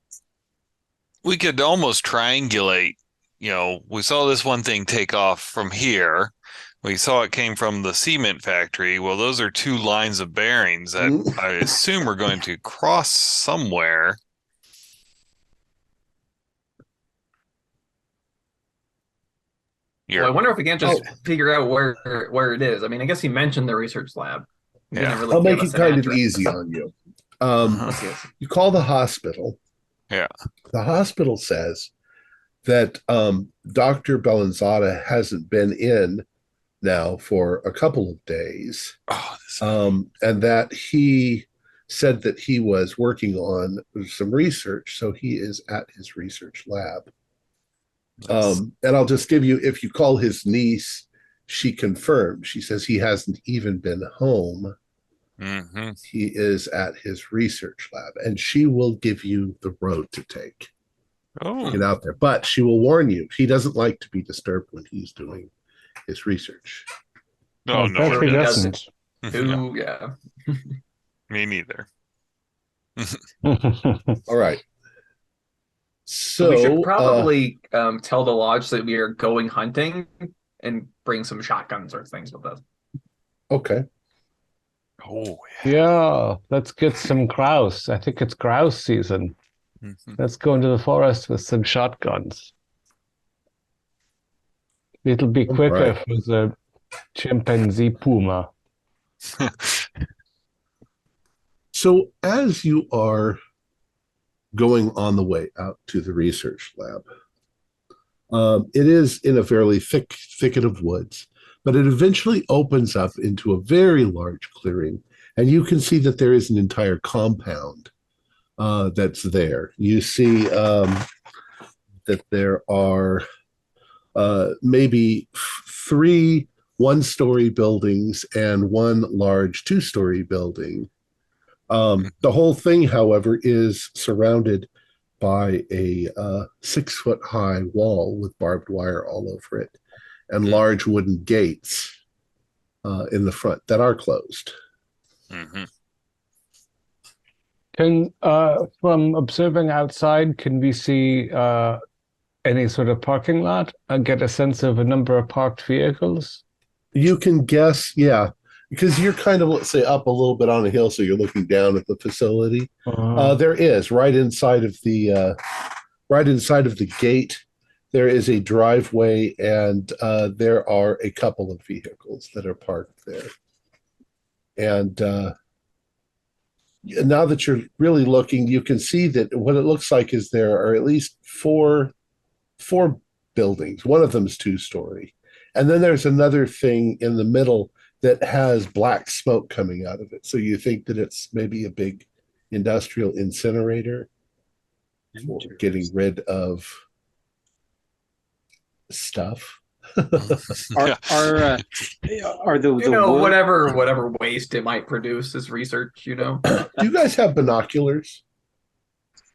almost triangulate. We saw this one thing take off from here. We saw it came from the cement factory. Well, those are two lines of bearings that I assume are going to cross somewhere. Well, I wonder if we can't just figure out where it is. I mean, I guess he mentioned the research lab. I'll make it kind of easy on you. You call the hospital. Yeah. The hospital says that Dr. Bellanzada hasn't been in now for a couple of days. And that he said that he was working on some research, so he is at his research lab. And I'll just give you, if you call his niece, she confirmed. She says he hasn't even been home. He is at his research lab, and she will give you the road to take. Get out there. But she will warn you, he doesn't like to be disturbed when he's doing his research. No, he doesn't. Yeah. Me neither. All right. So we should probably tell the lodge that we are going hunting and bring some shotguns or things with us. Okay. Oh, yeah. Let's get some grouse. I think it's grouse season. Let's go into the forest with some shotguns. It'll be quicker for the chimpanzee puma. So as you are going on the way out to the research lab, it is in a fairly thicket of woods, but it eventually opens up into a very large clearing, and you can see that there is an entire compound that's there. You see that there are maybe 3 one-story buildings and 1 large 2-story building. The whole thing, however, is surrounded by a 6-foot-high wall with barbed wire all over it and large wooden gates in the front that are closed. From observing outside, can we see any sort of parking lot and get a sense of a number of parked vehicles? You can guess, yeah, because you're kind of, let's say, up a little bit on a hill, so you're looking down at the facility. There is right inside of the gate. There is a driveway, and there are a couple of vehicles that are parked there. And now that you're really looking, you can see that what it looks like is there are at least four buildings. One of them is 2-story. And then there's another thing in the middle that has black smoke coming out of it. So you think that it's maybe a big industrial incinerator for getting rid of stuff. Are the wood... whatever waste it might produce is research, Do you guys have binoculars?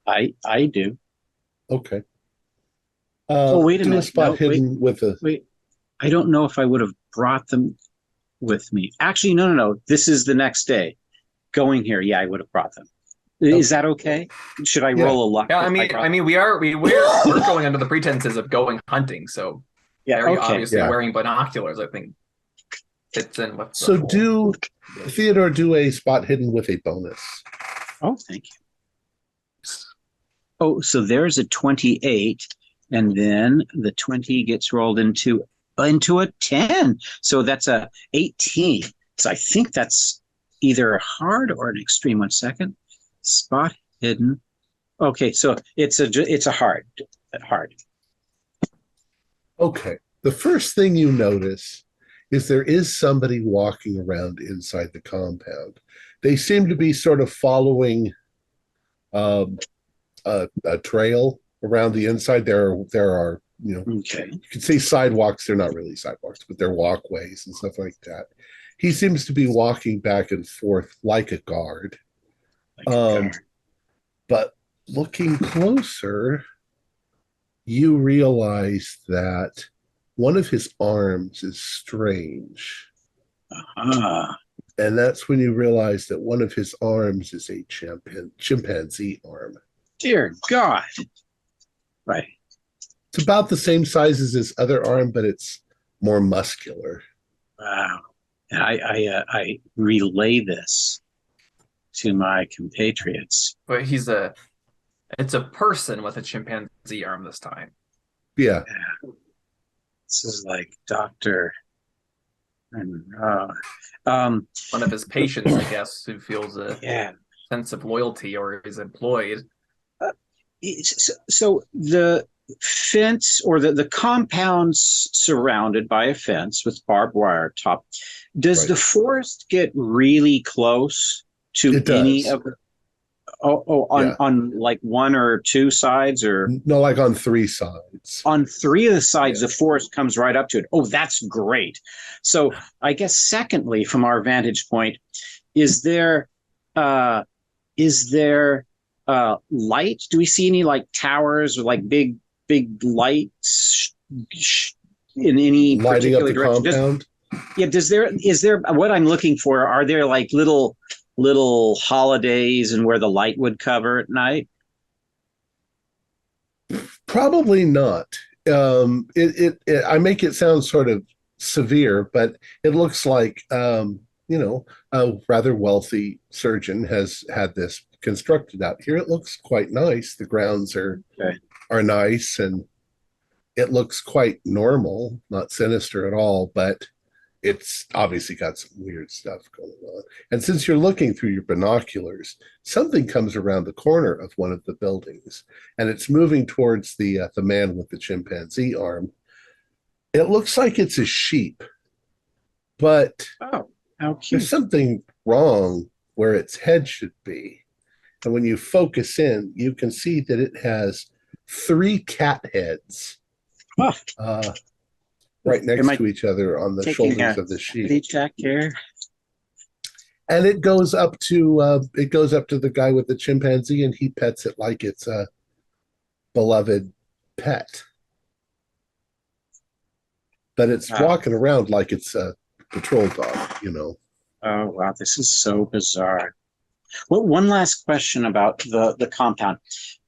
I do. Okay. Wait a minute. A spot hidden with a... Wait, I don't know if I would have brought them with me. Actually, no. This is the next day. Going here, yeah, I would have brought them. Okay. Is that okay? Should I roll a luck? Yeah, we're going under the pretenses of going hunting, so obviously wearing binoculars, I think, fits in with. So Theodore, do a spot hidden with a bonus. Oh, thank you. Oh, so there's a 28, and then the 20 gets rolled into a 10. So that's a 18. So I think that's either a hard or an extreme. 1 second. Spot hidden. Okay, so it's a hard. Okay. The first thing you notice is there is somebody walking around inside the compound. They seem to be sort of following a trail around the inside. There are, okay. You could say sidewalks. They're not really sidewalks, but they're walkways and stuff like that. He seems to be walking back and forth like a guard. But looking closer, you realize that one of his arms is strange. And that's when you realize that one of his arms is a chimpanzee arm. Dear God. Right. It's about the same size as his other arm, but it's more muscular. Wow. And I relay this to my compatriots. But it's a person with a chimpanzee arm this time. Yeah. This is like Dr. One of his patients, I guess, who feels a sense of loyalty or is employed. So the fence or the compound's surrounded by a fence with barbed wire top. Does the forest get really close to any of the... on like one or two sides, or no, like on three sides. On three of the sides, the forest comes right up to it. Oh, that's great. So I guess secondly, from our vantage point, is there light? Do we see any like towers or like big lights in any lighting particular up the direction? compound? Is there what I'm looking for? Are there like little holidays and where the light would cover at night? Probably not. I make it sound sort of severe, but it looks like a rather wealthy surgeon has had this constructed out here. It looks quite nice. The grounds are nice, and it looks quite normal, not sinister at all, but it's obviously got some weird stuff going on. And since you're looking through your binoculars, something comes around the corner of one of the buildings, and it's moving towards the man with the chimpanzee arm. It looks like it's a sheep, but there's something wrong where its head should be. And when you focus in, you can see that it has 3 cat heads. Right next to each other on the shoulders of the sheep. Check here. And it goes up to the guy with the chimpanzee, and he pets it like it's a beloved pet. But it's walking around like it's a patrol dog, Oh wow, this is so bizarre. Well, one last question about the compound.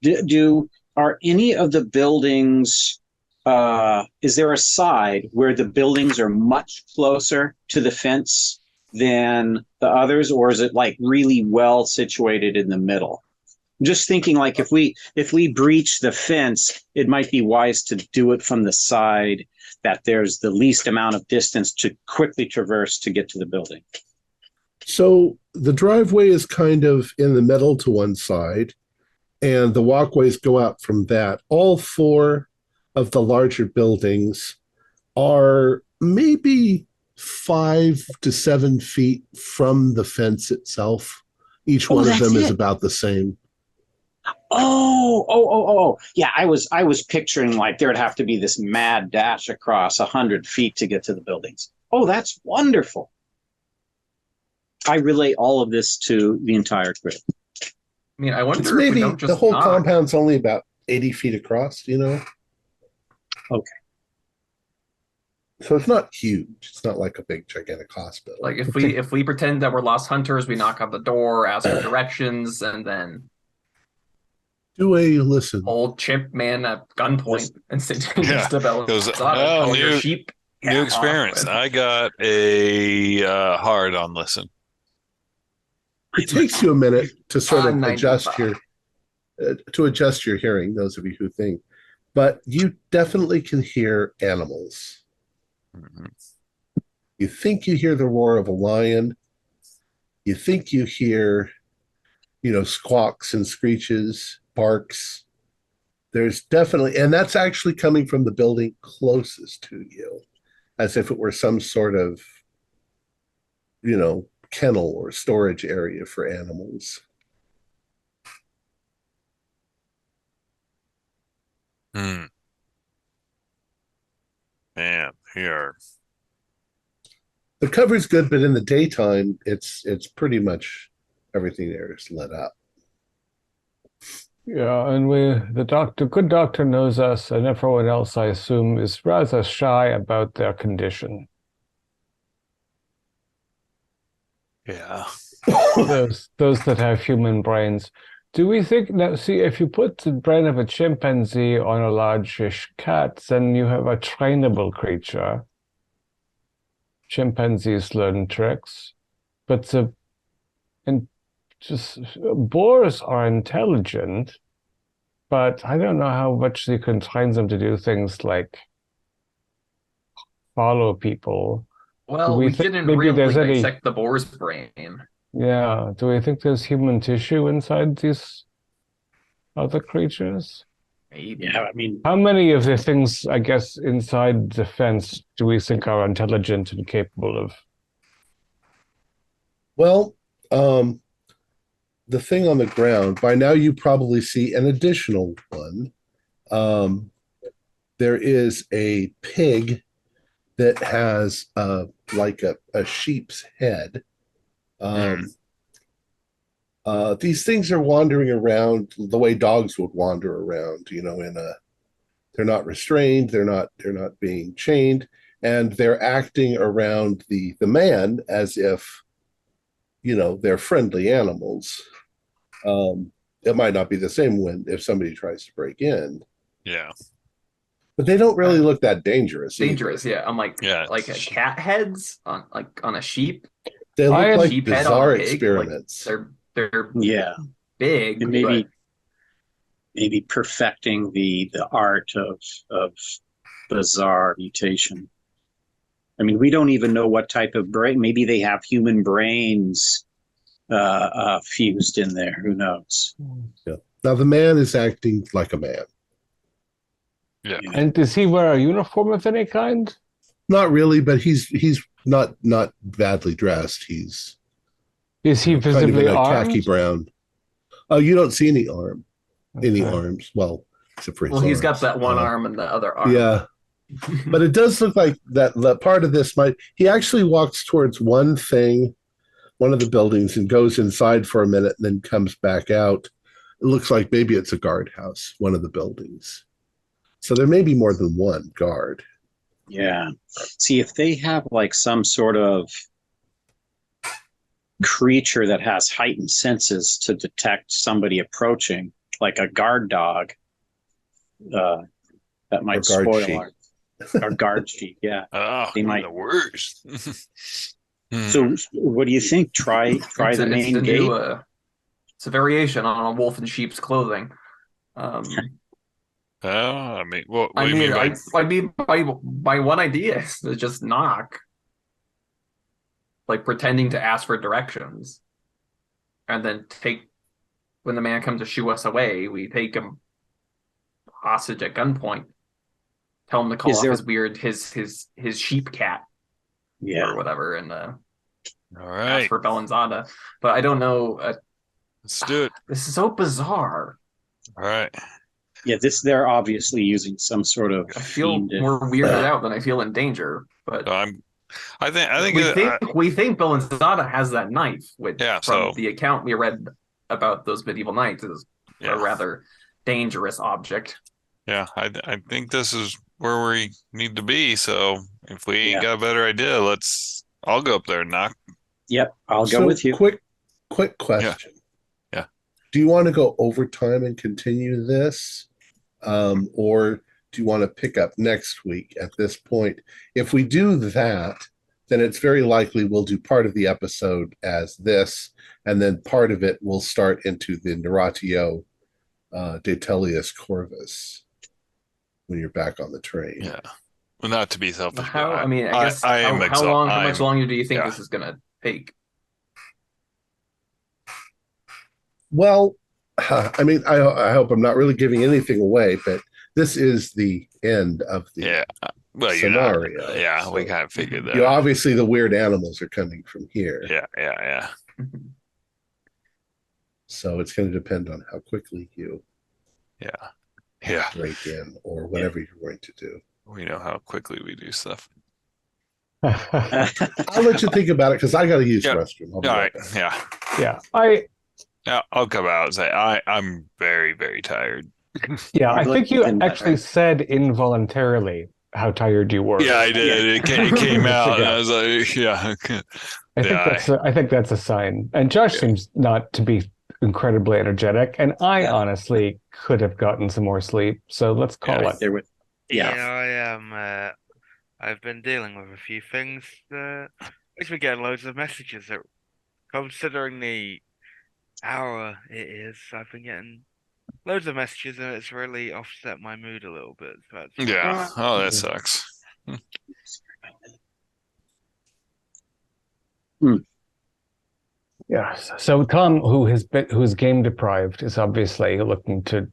Do Are any of the buildings, is there a side where the buildings are much closer to the fence than the others, or is it like really well situated in the middle? I'm just thinking like if we breach the fence, it might be wise to do it from the side that there's the least amount of distance to quickly traverse to get to the building. So the driveway is kind of in the middle to one side, and the walkways go out from that. All four of the larger buildings are maybe 5 to 7 feet from the fence itself. Each one of them is about the same. Oh. Yeah, I was picturing like there would have to be this mad dash across 100 feet to get to the buildings. Oh, that's wonderful. I relate all of this to the entire grid. I mean, I wonder It's if we maybe don't just the whole knock. compound's only about 80 feet across, you know? Okay. So it's not huge. It's not like a big, gigantic hospital. Like if we pretend that we're lost hunters, we knock on the door, ask for directions, and then do a listen. Old chimp man at gunpoint and Yeah. Goes, oh, your sheep. New experience. I got a hard on listen. It takes you a minute to sort of 95. adjust your hearing, those of you who think, but you definitely can hear animals. Mm-hmm. You think you hear the roar of a lion. You think you hear, squawks and screeches, barks. There's definitely, and that's actually coming from the building closest to you, as if it were some sort of, kennel or storage area for animals. Man, here. The cover's good, but in the daytime, it's pretty much everything there is lit up. Yeah, and the good doctor knows us, and everyone else, I assume, is rather shy about their condition. Yeah. Those that have human brains. Do we think now? See, if you put the brain of a chimpanzee on a large-ish cat, then you have a trainable creature. Chimpanzees learn tricks, but boars are intelligent, but I don't know how much you can train them to do things like follow people. Well, we didn't really dissect the boar's brain. Yeah. Do we think there's human tissue inside these other creatures? Maybe. Yeah, I mean, how many of the things, I guess, inside the fence do we think are intelligent and capable of? Well, the thing on the ground, by now you probably see an additional one. There is a pig that has like a sheep's head. These things are wandering around the way dogs would wander around, they're not restrained, they're not being chained, and they're acting around the man as if, they're friendly animals. It might not be the same if somebody tries to break in. Yeah. But they don't really look that dangerous. Dangerous, yeah. I'm like a cat heads on a sheep. They look like bizarre experiments. Like they're big. And maybe perfecting the art of bizarre mutation. I mean, we don't even know what type of brain. Maybe they have human brains fused in there. Who knows? Yeah. Now the man is acting like a man. Yeah. And does he wear a uniform of any kind? Not really, but he's not badly dressed. Is he visibly kind of armed? Khaki brown. Oh, you don't see any arms. Well, except for his he's arms. got that one arm and the other arm. Yeah. But it does look like that part of this he actually walks towards one of the buildings and goes inside for a minute and then comes back out. It looks like maybe it's a guardhouse, one of the buildings. So there may be more than one guard. Yeah. See, if they have like some sort of creature that has heightened senses to detect somebody approaching, like a guard dog, that might Our guard spoil our guard sheet. Yeah, Oh, they might. the worst. So, what do you think? Try the main gate. It's a variation on a wolf in sheep's clothing. I mean, what do you mean by? I mean, by one idea is to just knock, like pretending to ask for directions, and then when the man comes to shoo us away, we take him hostage at gunpoint. Tell him to call off his sheep cat, or whatever, and all right, ask for Bellanzada. But I don't know. Let's do it. This is so bizarre. All right. Yeah, they're obviously using some sort of. I feel more weirded out than I feel in danger. But I think we think Bellanzada has that knife, which from the account we read about those medieval knights is a rather dangerous object. Yeah, I think this is where we need to be. So if we ain't got a better idea, I'll go up there and knock. Yep, I'll go with you. Quick question. Yeah. Do you want to go overtime and continue this? Or do you want to pick up next week at this point? If we do that, then it's very likely we'll do part of the episode as this, and then part of it will start into the Narratio de Tellius Corvus when you're back on the train. Yeah. Well, not to be selfish. I guess how much longer do you think this is going to take? Well, I mean, I hope I'm not really giving anything away, but this is the end of the scenario. So we kind of figured that. Obviously, the weird animals are coming from here. Yeah. So it's going to depend on how quickly you break in or whatever you're going to do. We know how quickly we do stuff. I'll let you think about it because I got to use the restroom. All right. I'll come out and say I'm very, very tired. Yeah, I think you actually said involuntarily how tired you were. Yeah, I did. Yeah. It came out, and I was like, yeah. I think that's a sign. And Josh seems not to be incredibly energetic, and I honestly could have gotten some more sleep. So let's call it. I am. I've been dealing with a few things. Makes me get loads of messages. That, considering the hour it is, I've been getting loads of messages, and it's really offset my mood a little bit. Oh, that sucks. Yeah. So Tom, who's game deprived, is obviously looking to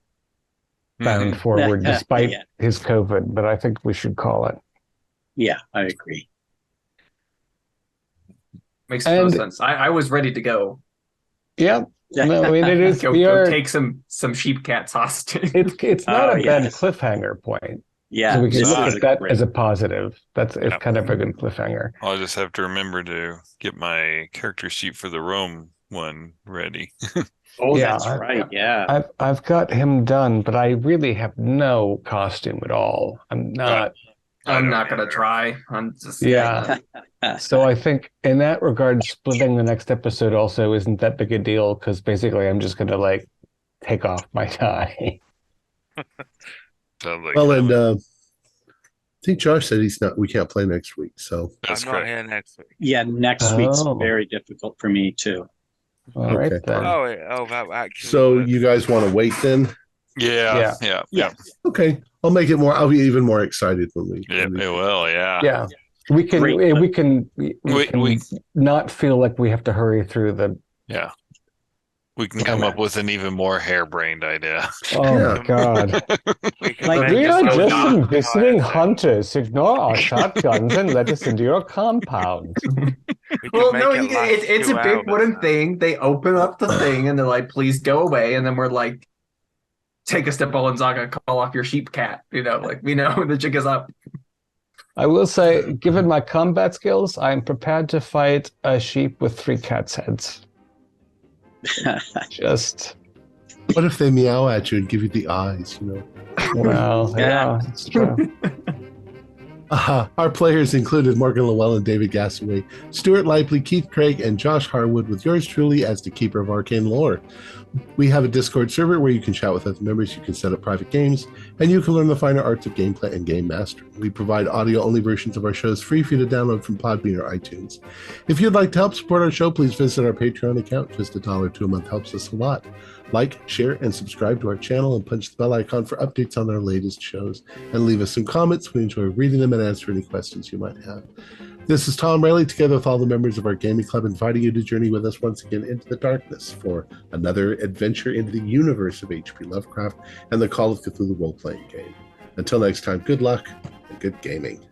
bound forward despite his COVID. But I think we should call it. Yeah, I agree. Makes no sense. I was ready to go. Yeah. No, I mean, it is. Go take some sheep cats hostage. It's not a bad cliffhanger point. Yeah, so we can look at that as a positive. It's kind of a good cliffhanger. I'll just have to remember to get my character sheet for the Rome one ready. That's right. Yeah, I've got him done, but I really have no costume at all. I'm not gonna try. I'm just So I think in that regard, splitting the next episode also isn't that big a deal because basically I'm just gonna take off my tie. And I think Josh said we can't play next week. So I'm not here next week. Yeah, next week's very difficult for me too. All right then. That actually. So you guys want to wait then? Yeah. Okay, I'll make it more. I'll be even more excited when we. It will. Yeah. Yeah. We can not feel like we have to hurry through the. Yeah. We can come up with an even more harebrained idea. Oh my God! We are just some visiting hunters. Ignore our shotguns and let us into your compound. Well, no, it's a big wooden thing. They open up the thing and they're like, "Please go away," and then we're like, "Take us to Bellanzaga, call off your sheep cat." We know the jig is up. I will say, given my combat skills, I am prepared to fight a sheep with 3 cats' heads. Just what if they meow at you and give you the eyes? Well, yeah, it's true. Our players included Morgan Llewellyn and David Gassaway, Stuart Lively, Keith Craig, and Josh Harwood, with yours truly as the keeper of arcane lore. We have a Discord server where you can chat with other members, you can set up private games, and you can learn the finer arts of gameplay and game mastering. We provide audio-only versions of our shows free for you to download from Podbean or iTunes. If you'd like to help support our show, please visit our Patreon account. Just $1 or $2 a month helps us a lot. Like, share, and subscribe to our channel, and punch the bell icon for updates on our latest shows. And leave us some comments. We enjoy reading them and answer any questions you might have. This is Tom Rayleigh, together with all the members of our gaming club, inviting you to journey with us once again into the darkness for another adventure into the universe of H.P. Lovecraft and the Call of Cthulhu role-playing game. Until next time, good luck and good gaming.